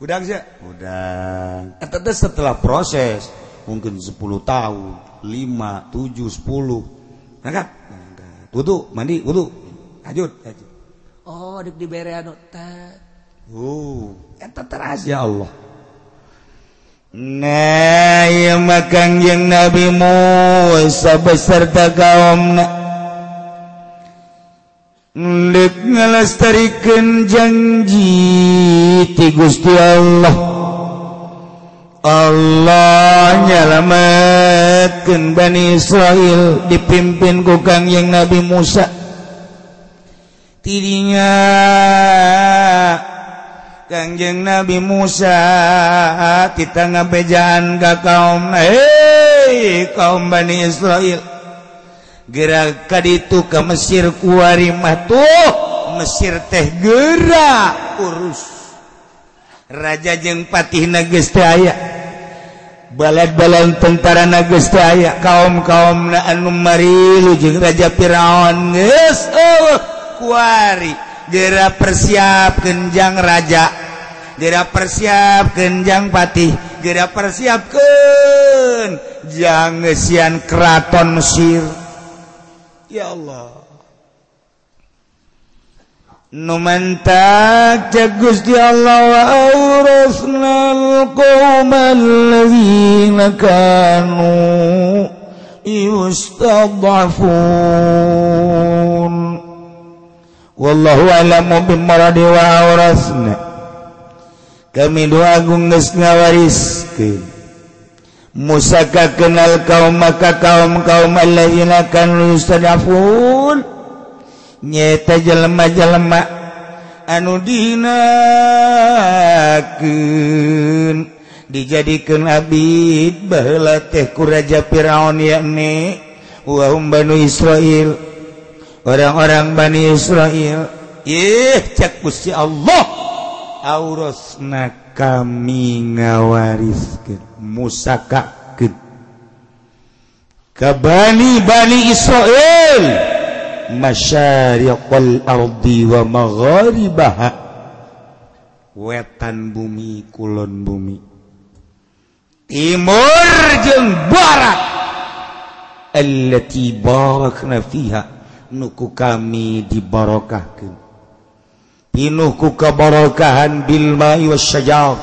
udang sih udang setelah proses mungkin 10 tahun 5, 7, 10 ngangkat wudu mandi wudu lanjut oh dek dibere anu teh eta teras ya Allah nah ieu mah Kangjeng Nabi Musa beserta kaumna dek ngalestarikeun janji ti Gusti Allah nyalametkeun Bani Israil dipimpin ku Kangjeng Nabi Musa tidinya Kangjeng Nabi Musa kita ngabejaan ka kaumna kaum Bani Israil gerak kaditu ke Mesir kuari mah tuh Mesir teh gerak urus raja jeung patihna geus teu aya balad-balad tentarana geus teu aya kaum-kaumna anu marilu jeung raja Firaun geus kuari geura persiapkeun jang raja geura persiapkeun jang patih geura persiapkeun jang ngeusian keraton Mesir ya Allah numantak Gusti Allah wa awrasnal qaumal ladzina kanu yustad'afun wallahu a'lamu bimmaradi wa awrasna kami doa agung geus ngawariskeun Musa ka kenal kaum maka kaum alladzina kanu yustad'afun nyata jelema-jelema anu dihinakeun dijadikeun abid baheula teh ku raja Firaun yakni wa hum Banu Israil orang-orang Bani Israil cak Gusti Allah aurasna kami ngawariskeun musakakeun ka Bani Israil masyariqal ardi wa magharibaha wetan bumi kulon bumi timur jeung barat allati barakna fiha nuku kami dibarokahkeun pinuh ku kabarakahan bil ma'i wasyajar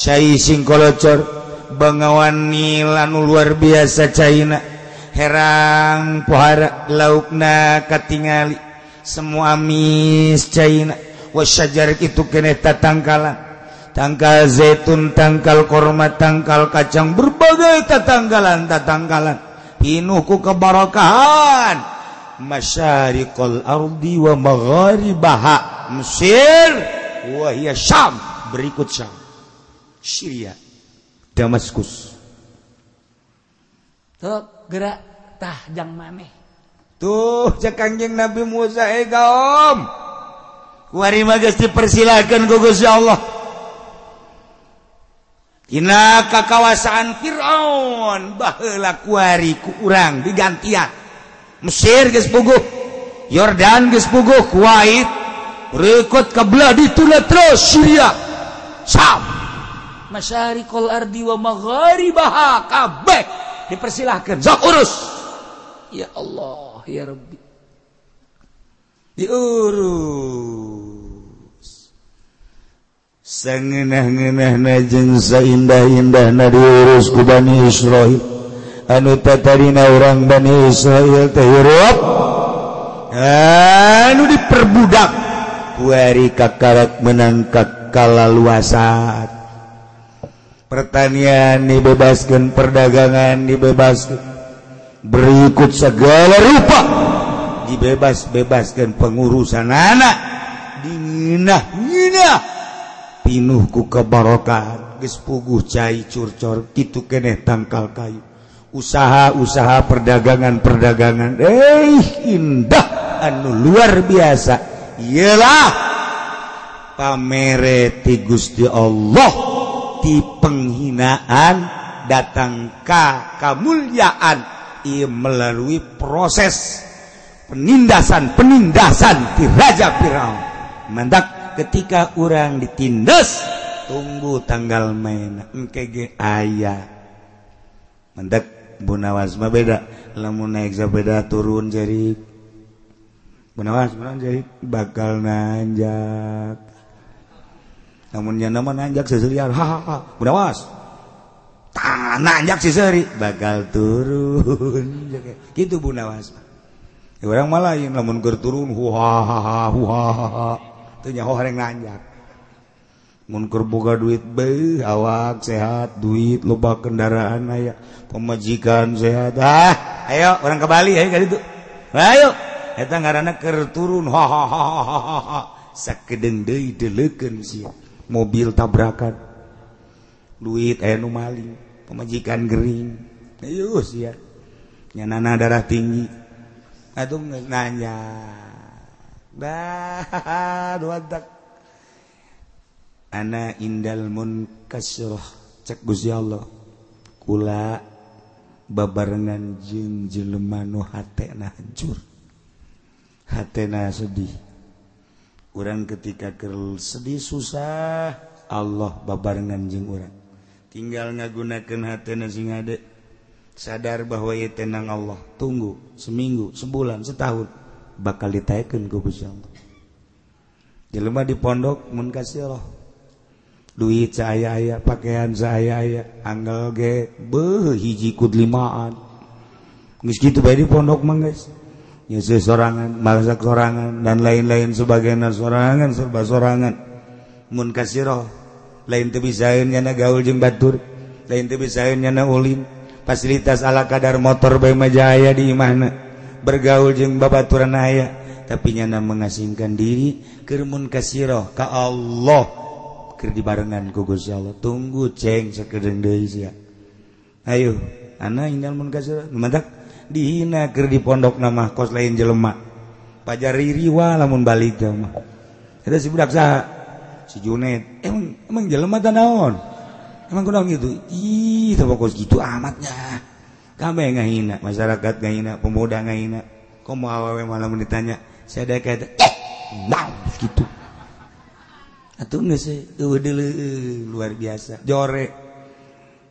cai sing kolocor bangawan nil anu luar biasa caina herang pohara laukna katingali semua amis caina wasyajar itu kene tatangkalan tangkal zaitun tangkal korma tangkal kacang berbagai tatangkalan pinuh ku kabarakahan masyariqal ardi wa magharibaha Mesir wa hiya Syam berikut Syam Syria Damaskus tuh gerak tah jang maneh tuh cek Kangjeng Nabi Musa kaum kuari mah geus dipersilakeun ku Gusti Allah Ina kakawasaan Fir'aun baheula kuari ku urang digantian Mesir geus puguh Yordan geus puguh Kuwait rekod kabelah dituna terus Syria Sam masyariqul ardi wa magharibaha kabeh dipersilahkan sok urus ya Allah ya Rabbi diurus sangeunah-ngeunahna jeung saindah-indahna diurus ku Bani Israil anu tatarina urang Bani Israil teh hirup anu diperbudak kuari kakarak menangkak kalaluasan pertanian dibebaskan perdagangan dibebaskan berikut segala rupa dibebaskan pengurusan anak dinginah pinuh ku kebarokat geus puguh cai curcor kitu keneh tangkal kayu usaha perdagangan indah anu luar biasa ialah pamere ti Gusti Allah ti penghinaan datang ka kemuliaan ia melalui proses penindasan ti Raja Firaun mandak ketika orang ditindas tunggu tanggal main engke ge aya mandak Bunawas mah beda lamun naik sepeda turun jadi Bunawas jadi bakal nanjak namun yang nama nanjak seserian Bunawas nanjak seseri bakal turun gitu Bunawas orang malah yang namun keur turun huhaha teu nyaho hareng nanjak mun keur boga duit beuh awak sehat duit loba kendaraan aya pemajikan sehat ayo orang ke Bali ayo ka ditu ayo eta ngaranna keur turun hahaha sakedeung deui deleukeun sia mobil tabrakan duit aya nu maling pemajikan gering ayo sia nyanana darah tinggi atuh nanya dah duadak ana indal munkasyrah cek Gusti Allah kula babarengan jeung jelema nu hatena hancur hatena sedih urang ketika keur sedih susah Allah babarengan jeung urang tinggal ngagunakeun hatena sing ade sadar bahwa ieu tenang Allah tunggu seminggu sebulan setahun bakal ditaekeun ku Gusti Allah jelema di pondok mun kasirah duit saaya-aya pakaian saaya-aya anggal ge beuh hiji kud limaan geus kitu bae di pondok mah geus nyeuseut sorangan masak sorangan dan lain-lain sebagainya sorangan serba sorangan mun kasirah lain teu bisaeun nyana gaul jeung batur lain teu bisaeun nyana ulin fasilitas ala kadar motor bae mah aya di imahna bergaul jeung babaturan aya tapi nyana mengasingkan diri keur mun kasirah ka Allah keur dibarengan ku Gusti Allah tunggu ceng sakedeung deui sia ayo ana indal mun kasirah mantak dihina keur di pondokna mah kos lain jelema pajar ririwa lamun balik teh mah eta si budak saha si Junaid emang jelema teh naon emang kunaon gitu ih teu kos gitu amatnya kabeh ngahina masyarakat ngahina pemuda ngahina komo awewe malah mun ditanya sadaya eta naon gitu atuh geus luar biasa jore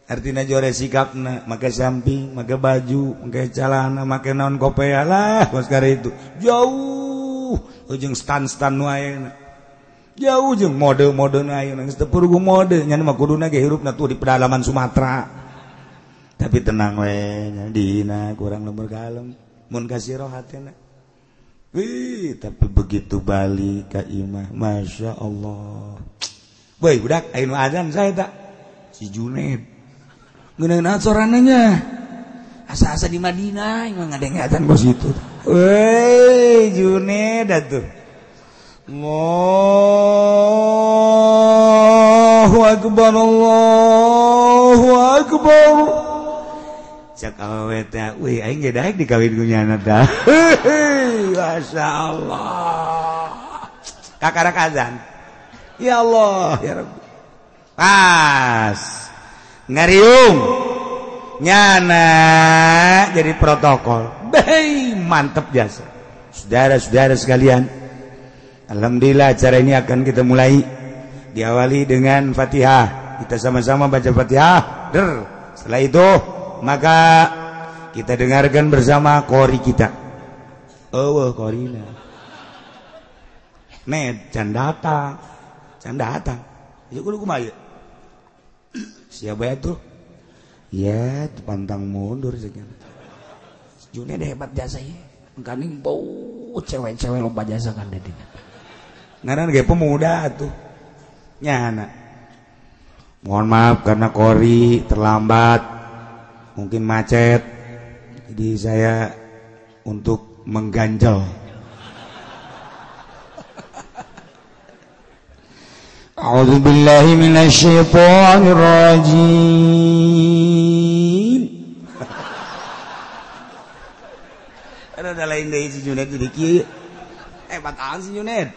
artinya jore sikapna make samping make baju make celana make naon kopea lah maskara itu jauh jeung stan-stan nu ayeuna jauh jeung mode-mode nu ayeuna geus teu perlu mode nya mah kuduna ge hirupna tuh di pedalaman Sumatera tapi tenang we nya dina kurang lemur kalem mun kasiro hatena tapi begitu balik ka imah Masya Allah boy budak aya nu azan saya tak si Junaid ngeunaan sorananya asa-asa di Madinah emang ada yang adzan kos itu weh Junaid atuh Allahu akbar cak awewe teh weh aing ge daek dikawin ku nyana tah Masya Allah kakarak adzan ya Allah ya Rabbi pas ngariung nyana jadi protokol. Baik, mantap jasa. Saudara-saudara sekalian, alhamdulillah acara ini akan kita mulai diawali dengan Fatihah. Kita sama-sama baca Fatihah. Setelah itu maka kita dengarkan bersama qori kita. Oh, qorina. Ned can datang. Ya kudu kumaha? Siapa itu? Ya, pantang mundur sekian. Junet hebat jasa ya. Kaning bau cewek-cewek lomba jasa kan dedi. Ngaran ge pemuda tuh. Nyana. Mohon maaf karena qori terlambat. Mungkin macet. Jadi saya untuk mengganjal. A'udzu billahi minasyaitonir rajim. Ada lain dari si Junet jadi kieu. Bataan si Junet.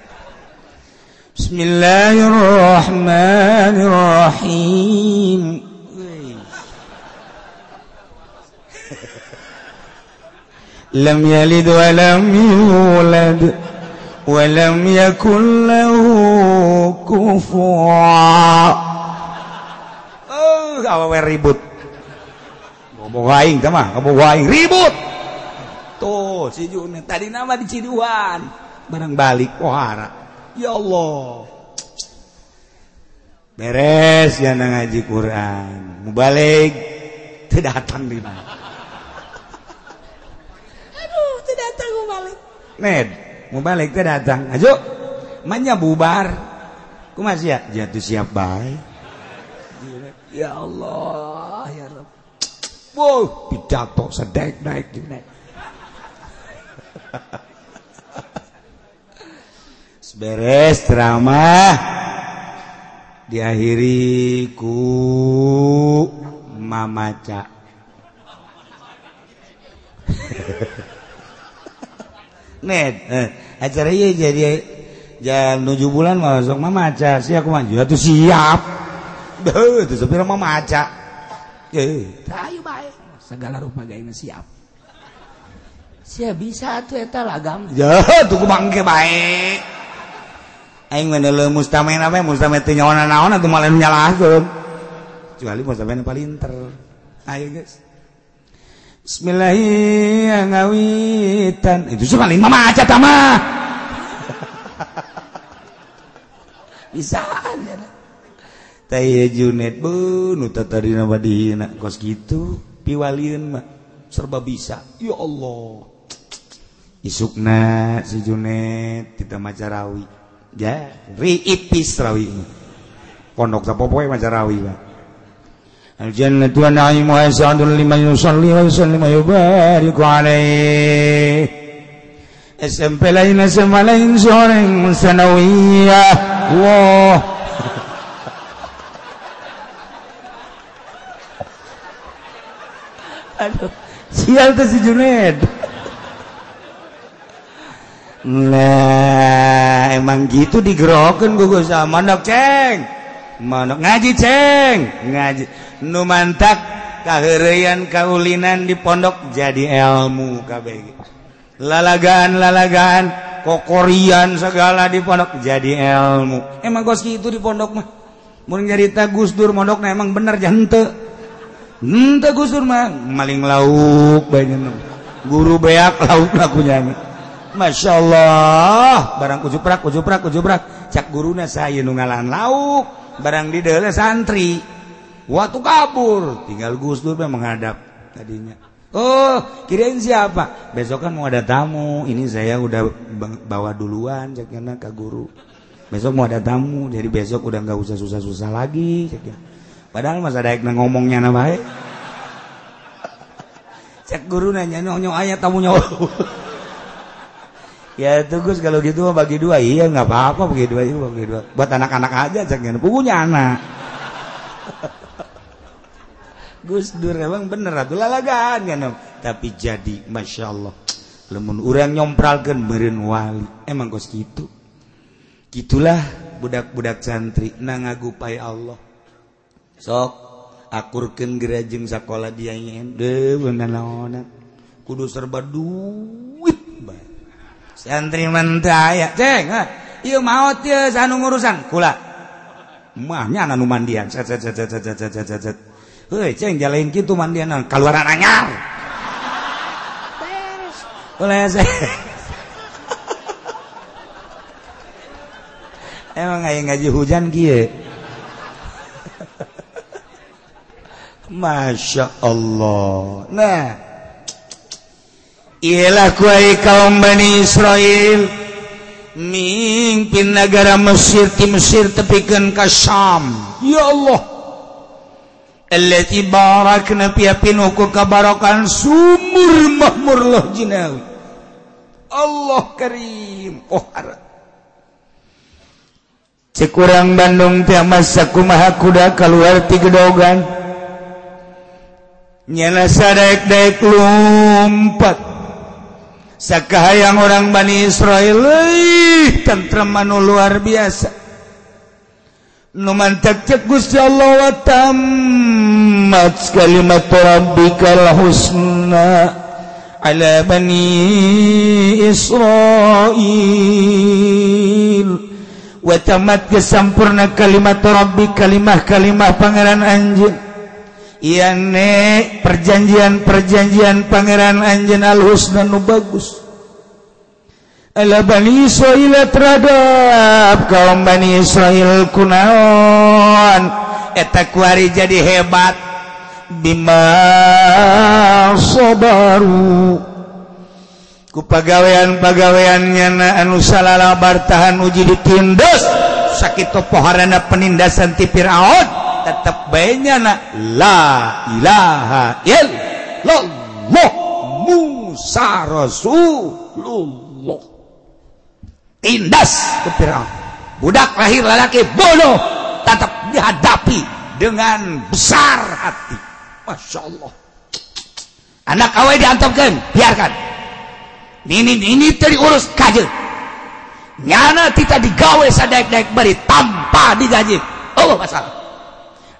Bismillahirrahmanirrahim. Lam yalid wa lam yulad wa lam yakul lahu kufuwan. Awewe ribut. Ngomong aing teh mah, ngomong aing ribut. Tuh si Junet tadi nama di Ciduan barang balik pohara. Ya Allah, beres ya ngaji Quran mau balik tidak datang di mana. Aduh tidak datang mau balik Ned mau balik tidak datang ayo manya bubar ku masih ya jatuh siap baik. Ya Allah ya Rabb. Wow pidato sedek-dek Junet. Beres ceramah diakhiri ku mamaca. Ned, acara ieu jadi jalan 7 bulan masuk mamaca. Si aku maju atuh siap. Beuh, teu sapira mamaca. Ayo bae, segala rupa gaina siap. Sia bisa atuh eta lagam. Ya, tuh kumangke bae. Aing menele mustamena we mustamena teu nyaona naon atuh malah nyalahkeun. Kecuali mustamena palinter. Ayo guys. Bismillahirrahmanirrahim. Itu sih paling mamaca tah mah. Bisaan ya. Tah Junet beun nu tatarina badina kos kitu piwalieun mah serba bisa. Ya Allah. Isukna si Junet kita maca rawi. Ya, riipis rawi. Pondok sapopoe maca rawi, Pak. Al-jannatu wa na'imu wa sa'adun liman yusalli wa yusallim wa yubariku alaih. SMP lain SMA lain soreng sanawiyah. Allah. Aduh, sial tuh si Junaid. Nah, emang gitu digerokeun gugus sama mondok ceng. Mondok ngaji ceng, ngaji. Nu mantak kaheureyan kaulinan di pondok jadi ilmu kabeh. Lalagaan kokorian segala di pondok jadi ilmu. Emang kos kitu di pondok mah. Mun nyarita Gus Dur mondokna emang bener jah henteu. Henteu Gus Dur mah maling lauk bae guru beak lauk lakunya. Masya Allah, barang ujuprak, cak guruna saya nu ngalaan lauk, barang di dalam santri, waktu kabur, tinggal Gus Dur menghadap tadinya. Oh, kirain siapa? Besok kan mau ada tamu, ini saya udah bawa duluan, caknya ke guru. Besok mau ada tamu, jadi besok udah nggak usah susah-susah lagi, caknya. Padahal masa daek ngomongnya na bae. Cak guru nanya, nyok ayat tamunya. Ya itu Gus kalau gitu mah bagi dua. Iya nggak apa-apa bagi dua. Buat anak-anak aja caknya punya anak. Gus Dur emang bener atuh lalagaan kan. Tapi jadi Masya Allah lemun urang nyompralkeun meureun wali. Emang kos kitu. Gitulah budak-budak santri na ngagupai Allah. Sok akurkeun gerajeng sakola dia yen kudu serba duit bae santri mah teu aya ceng ieu maot teu sanu ngurusan kula mahnya anu mandian heuy ceng jalain kitu mandian kaluaran anyar beres emang aya ngaji hujan kieu Masya Allah. Nah, ialah kuai kaum Bani Israel mimpin negara Mesir ti Mesir tepikeun ka Syam. Ya Allah. Allati barakna fi pinuku kabarakan sumur mahmur lah jinawi. Allah Karim. Oh harap. Cekurang Bandung teh masa kumaha kuda keluar ti gedogan. Nyana sadaek-daek lumpat sakahayang orang Bani Israel tentrem anu luar biasa nu mantap cek Gusti Allah wa tammat kalimat rabbikal husna ala Bani Israil wa tammat kesampurna kalimat rabbi kalimah pangeran anjeun iya nek perjanjian pangeran anjeun al-husna nu bagus ala Bani Israil terhadap kaum Bani Israil kunaon eta kuari jadi hebat bima sabaru ku pagawean-pagaweannya anu salalabar tahan uji ditindas sakitu poharana penindasan ti Firaun tetap baiknya la ilaha illallah Musa Rasulullah tindas ke Firaun budak lahir lalaki bodoh tetap dihadapi dengan besar hati Masya Allah anak awal diantapkan biarkan ini terurus kaje nyana tidak digawe sadaek-daek bari tanpa digaji oh masalah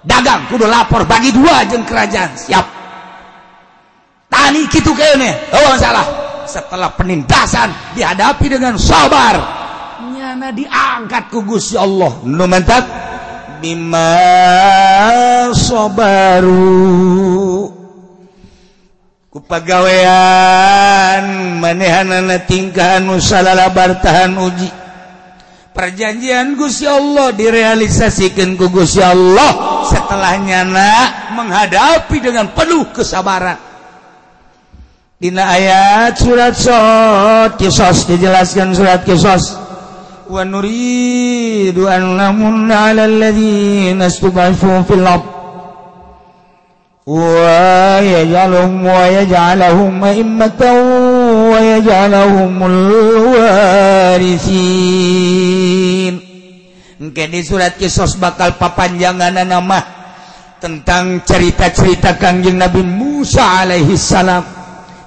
dagang kudu lapor bagi dua jeung kerajaan siap tani kitu kene oh salah setelah penindasan dihadapi dengan sabar nyana diangkat ku Gusti Allah nu mantap bima sabaru ku pagawean manehanana tingkah anu salalabar tahan uji perjanjian Gusti Allah direalisasikan ku Gusti Allah setelahnya menghadapi dengan penuh kesabaran dina ayat surat Qisas dijelaskan surat Qisas wa nuridu an namunna 'alal ladzina istud'ifu fil ardh wa yaj'aluhum a'immatan wa yaj'aluhumul warithin. Engke di surat Qisas bakal papanjangan nama tentang cerita-cerita Kangjeng Nabi Musa alaihi salam.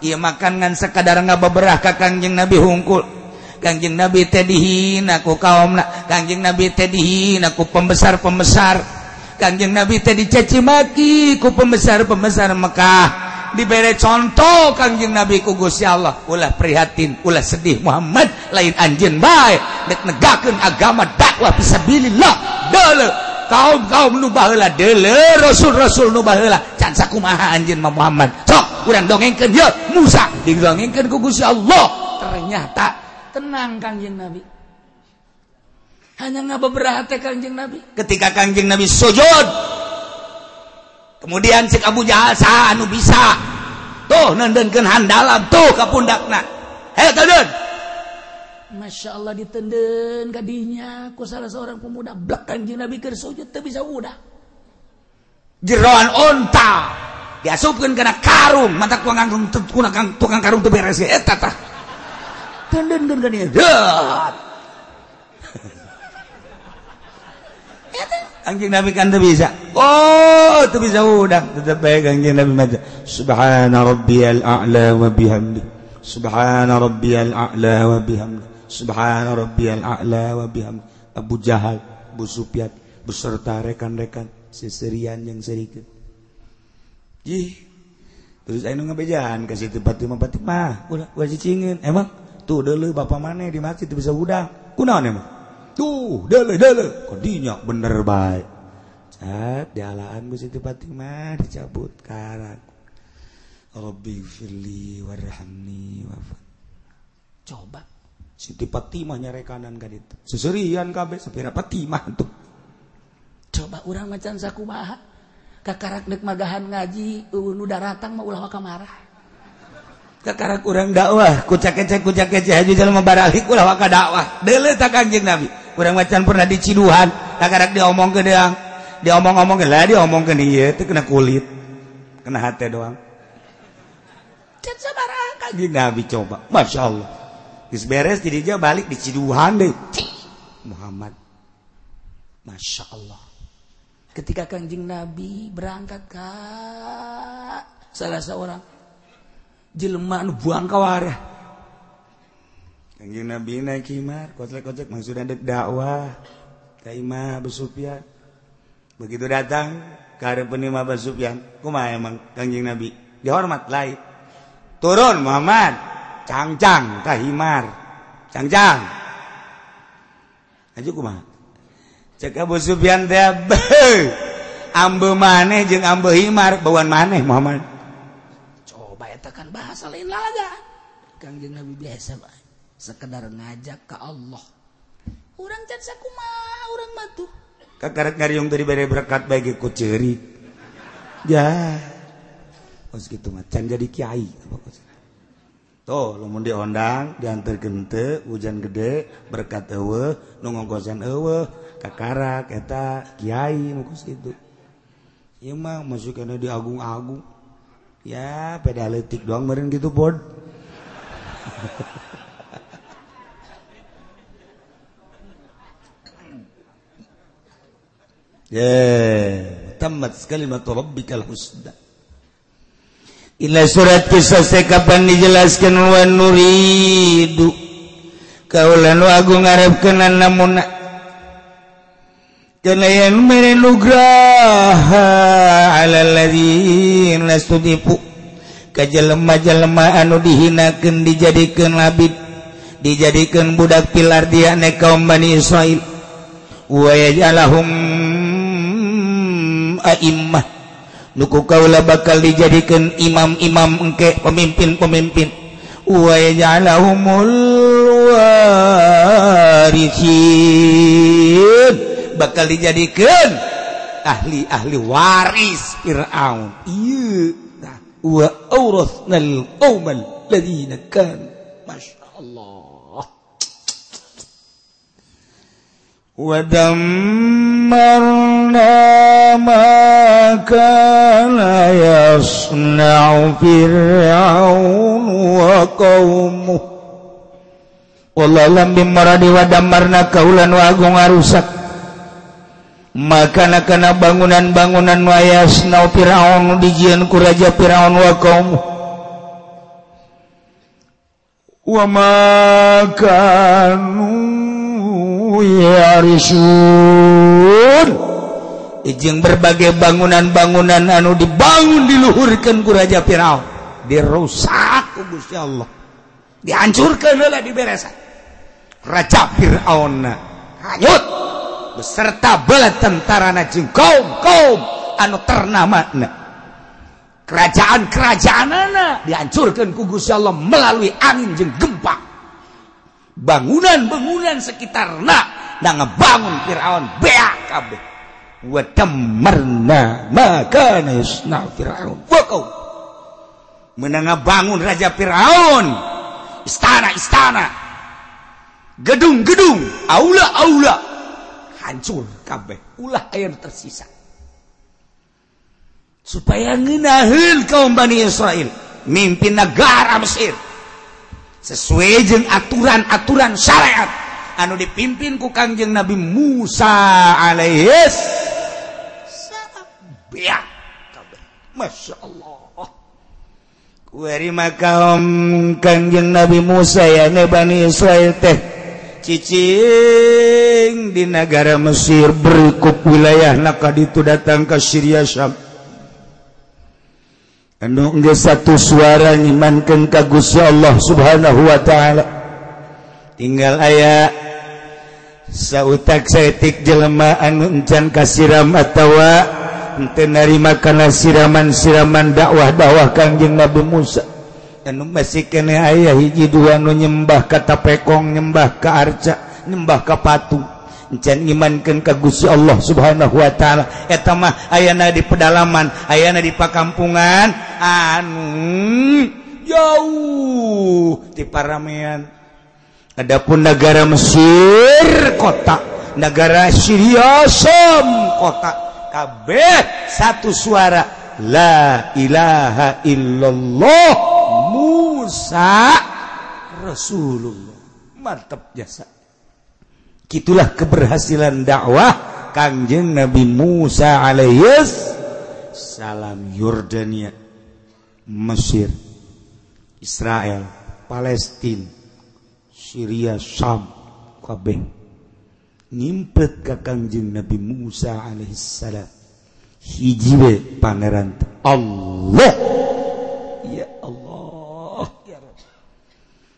Ieu makan ngan sakadar ngababerah ka Kangjeng Nabi hungkul. Kangjeng Nabi teh dihina ku kaumna, Kangjeng Nabi teh dihina ku pembesar-pembesar. Kangjeng Nabi teh dicaci maki ku pembesar-pembesar Mekah. Dibere contoh Kangjeng Nabi ku Gusti Allah, ulah prihatin, ulah sedih Muhammad, lain anjeun bae dek negakeun agama dakwah fisabilillah. Deuleu kaum nu baheula, deuleu rasul-rasul nu baheula, can sakumaha anjeun mah Muhammad. Sok urang dongengkeun yeuh Musa, didongengkeun ku Gusti Allah. Ternyata tenang Kangjeng Nabi. Hanya ngabeberah teh Kangjeng Nabi. Ketika Kangjeng Nabi sujud, kemudian cek Abu Jahal saha anu bisa tuh nendeunkeun handalan tuh ka pundakna heh tendeun Masya Allah ditendeun ka dinya ku salah seorang pemuda blak Kangjeng Nabi keur sujud teu bisa udah jeroan onta diasupkeun kana karung mata tukang karung teu beres eta tah tendeunkeun ka dinya Kangjeng Nabi kan teu bisa. Oh, teu bisa udang. Tetep bae Kangjeng Nabi maca Subhana rabbiyal a'la wa bihamdi. Subhana rabbiyal a'la wa bihamdi. Subhana rabbiyal a'la wa bihamdi. Abu Jahal, Abu Sufyan beserta rekan-rekan seserian yang serikeun. terus anu ngabejahan ka Siti Fatimah ulah cicingin emang tuh deuleu bapak maneh di masjid bisa udang kunaon emang tuh deuleu kodinya bener bae cat dialaan ku Siti Fatimah dicabut karak Rabbi firli warhamni wafat coba Siti Fatimah nyarekanan ka ditu susurian kabeh sapira Fatimah tuh coba urang macan sakumaha kakarak dek magahan ngaji nu daratang mah ulah waka marah kakarak urang dakwah kucak-kecek haji jelema baralik ulah waka dakwah deuleu ta Kanjeng Nabi urang macan pernah diciduhan kakarak diomongkeun deang diomong-omongkeun lah diomongkeun ieu teh kena kulit kena hate doang can sabaraha Kanjeng Nabi coba masyaallah geus beres di dieu balik diciduhan deui Muhammad masyaallah ketika Kanjeng Nabi berangkat ke salah seorang jelema anu buang ka wareh Kanjeng Nabi naik himar kocek-kocek maksudna dek dakwah ka Imam Abu Sufyan begitu datang ka hareupeun Imam Abu Sufyan kumaha emang Kanjeng Nabi dihormat lain turun Muhammad cangcang ka himar cangcang aju kumaha cek Abu Sufyan teh ambe maneh jeung ambe himar bauan maneh Muhammad coba eta kan bahasa lain laga Kanjeng Nabi biasa bae sekedar ngajak ka Allah urang can sakumaha urang mah tuh kakarek ngariung teh dibere berkat bae ge ku ceurik ya os kitu mah can jadi kiai tuh lamun diondang dianterkeun teu hujan gede berkat eueuh nu ngongkosan eueuh kakarak eta kiai nu geus kitu ieu mah masukna di agung-agung ya peda leutik doang meureun kitu pod tamat kalimatu rabbikal husna ila surat kisah kapan dijelaskan wa nuridu kaulan wa agung ngarepkeun namun kana yang merenugraha alal ladzina studifu ka jelema-jelema anu dihinakeun dijadikeun labid dijadikeun budak pilar dia ne kaum Bani Israil wa yaj'alahum a'immah nuku kaula bakal dijadikeun imam-imam engke pemimpin-pemimpin wa yaj'alahumul warithin bakal dijadikan ahli-ahli waris Fir'aun iya wa awrathnal qaumal ladzina kan masyaallah wa dammarna ma kana yasna'u Fir'aun wa qaumuh wallahu lam maradi wa dammarna kaulan wa agung ngarusak maka kana bangunan-bangunan wayasna Firaun dijieun ku raja Firaun wa qaum wa ma kanu yarisun jeung berbagai bangunan-bangunan anu dibangun diluhurkeun ku raja Firaun dirusak ku Gusti Allah dihancurkeun heula diberesan raja Firaun hanyut beserta bala tentarana jeung kaum anu ternamana kerajaan-kerajaanana dihancurkeun ku Gusti Allah melalui angin jeung gempa bangunan-bangunan sekitarna da ngabangun Firaun beak kabeh wa dammarna ma kana yasna Firaun wa qaum meunang ngabangun raja Firaun istana-istana gedung-gedung aula-aula hancur kabeh ulah aya tersisa supaya ngeunaheun kaum Bani Israil mimpin negara Mesir sesuai jeung aturan-aturan syariat anu dipimpin ku Kangjeng Nabi Musa alaihis salam biak kabeh masyaallah kuari kaum Kangjeng Nabi Musa ya ne Bani Israil teh cicing di negara Mesir berikup wilayah naka ditu datang ke Syria Syam anu geus satu suara ngimankeun ka Gusti Allah Subhanahu wa taala tinggal aya sautak saeutik jelema anu encan kasiram atawa henteu narima kana siraman-siraman dakwah Kangjeng Nabi Musa anu masih kene aya hiji dua nu nyembah ka tapekong nyembah ka arca nyembah ka patung encan ngimankeun ka Gusti Allah Subhanahu wa taala eta mah ayana di pedalaman ayana di pakampungan anu jauh ti paramean. Adapun negara Mesir kota negara Syria Syam kota kabeh satu suara la ilaha illallah Musa Rasulullah mantap jasa. Itulah keberhasilan dakwah Kangjeng Nabi Musa alaihis salam. Yordania, Mesir, Israel, Palestina, Syria, Syam kabeh ngimpet ka Kangjeng Nabi Musa alaihis salam hiji we pangeran Allah. Ya Allah ya Rabb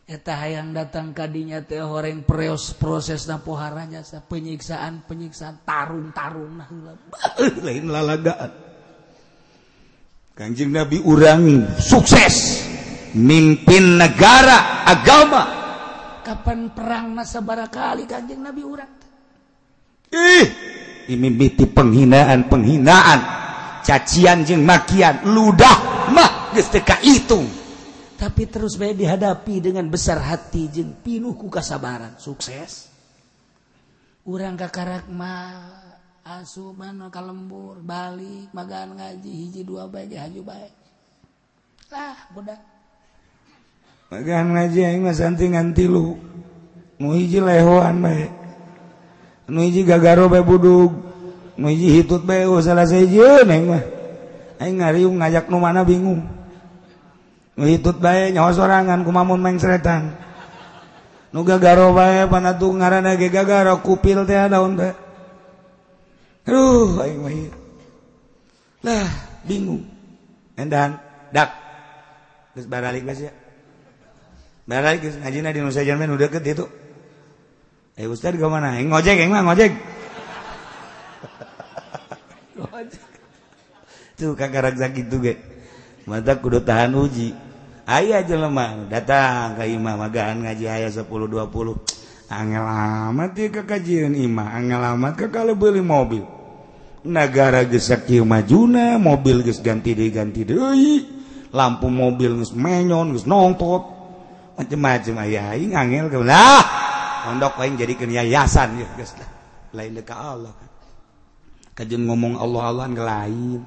eta hayang datang kadinya teh horeng prosesna pohara jasa penyiksaan tarung-tarung heula lain lalagaan. Kangjeng Nabi urang sukses mimpin negara agama. Kapan perang sabaraha kali Kangjeng Nabi urang mimiti penghinaan cacian jeung makian ludah mah geus teu kahitung tapi terus bae dihadapi dengan besar hati jeung pinuh ku kasabaran sukses. Urang kakarak mah asupan ka lembur balik magaan ngaji hiji dua bae haju bae lah budak magaan ngaji aing mah santingan 3 nu hiji lehoan bae nu hiji gagaro bae budug nu hiji hitut bae salah sejieun aing mah aing ngariung ngajak nu mana bingung nu hitut bae nyawa sorangan kumamun maeng seretan nu gagaro bae panatu ngaranna ge gagaro kupil teh daun teh aduh aing mah lah bingung endan dak geus baralik geus ya baralik geus ngajina di nu sajan men udah deukeut ditu Ustaz ke mana? Ngojek, ngojek. Tuh kakarak sakit tuh ge. Mata kudu tahan uji. Aya jelema datang ka imah magaan ngaji aya 10 20. Angel amat ieu ka kajian imah, angel amat ka kalau beli mobil. Negara geus sakieu majuna, mobil geus ganti deui. Lampu mobil geus menyon, geus nongtot. Macem-macem aya aing angel ka. Lah ondok lain jadikeun yayasan ya geus lain deuk ka Allah kajeun ngomong Allah-Allahan ge lain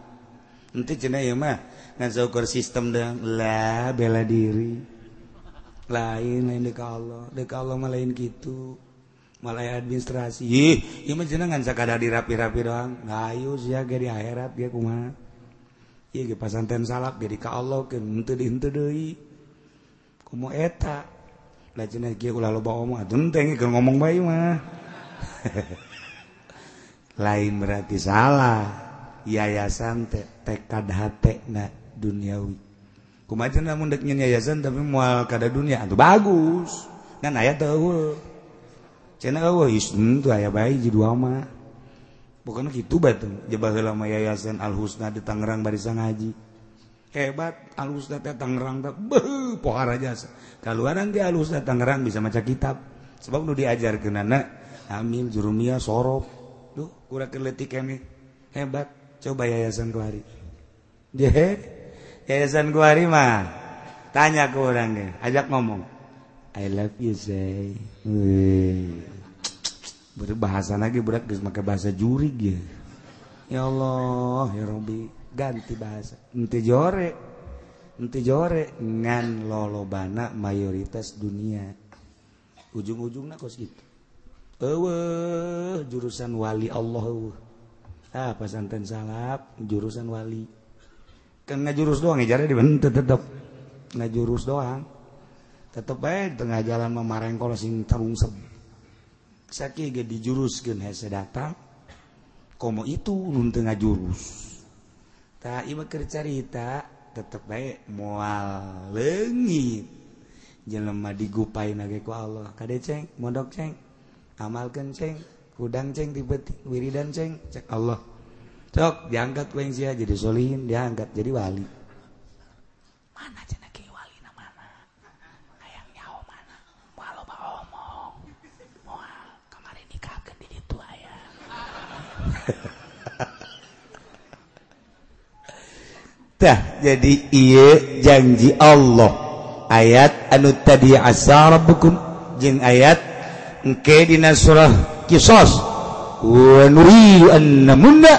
henteu cenah ieu mah ngan saukur sistem deung lah bela diri lain deuk ka Allah mah lain kitu malah administrasi ieu mah cenah ngan sakadar dirapi-rapi doang ngayu sia ge di akhirat ge kumaha ieu ge pasanten salak ge di ka Allah ke henteu deui kumaha eta lah cenah kieu ulah loba omong atuh teh keur ngomong bae mah lain berarti salah yayasan teh tekad hatena duniawi kumaha cenah mun deuk nyen yayasan tapi moal kada dunia atuh bagus ngan aya teh eueuh cenah eueuh isn tuh aya bae ji dua mah bukan kitu bae teh jebah heula mah yayasan Al Husna di Tangerang barisan ngaji hebat Al-Husna teh Tangerang teh beuh pohara jasa kaluaran ge Al-Husna Tangerang bisa maca kitab sebab nu diajarkeunana amil jurumiyah sorof duh urang keur leutik kene hebat coba yayasan kuari deh yayasan kuari mah tanya ke urang ge ajak ngomong I love you say berbahasa lagi berat geus make bahasa jurig ya Allah ya Rabbi ganti bahasa ente jore ngan lolobana mayoritas dunia ujung-ujungna kos gitu eueuh jurusan wali Allah pesantren salap jurusan wali kan ngajurus doang ya jare di tetep ngajurus doang tetep bae di tengah jalan memarengkol sing tarungsep sakieu ge dijuruskeun hese datang komo itu nun teu ngajurus tak ieu keur carita tetep baik moal leungit jelema digupai nage ku Allah kade ceng mondok ceng amalkeun ceng hudang ceng ti beuti wiridan ceng cek Allah cok diangkat ku yang sia jadi solihin diangkat jadi wali mana cenah kieu wali na mana hayang nyaho mana moal loba omong moal kamari nikahkeun di ditu aya tah jadi ieu janji Allah ayat anu tadi asa rabbukum jeung ayat engke dina surah Qisas wa nuri annamunna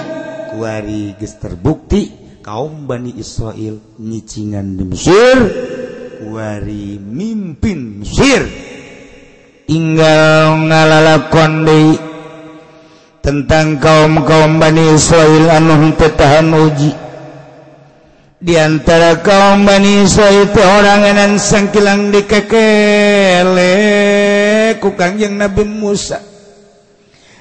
kuari geus terbukti kaum Bani Israel nyicingan di Mesir kuari mimpin Mesir tinggal ngalalakon deui tentang kaum-kaum Bani Israel anu teu tahan uji. Di antara kaum Bani Israil itu orang yang sangkilang dikekele ku Kangjeng Nabi Musa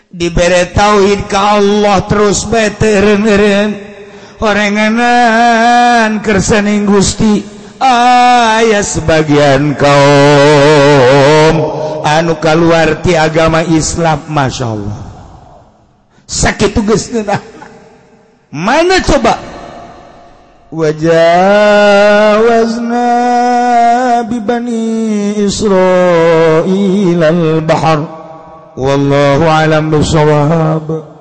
dibere tauhid ka Allah terus bae teureun-eureun orenganan kersaning Gusti aya sebagian kaum anu kaluar ti agama Islam masyaallah sakitu geus mana coba وجاوزنا ببني إسرائيل البحر والله أعلم بالصواب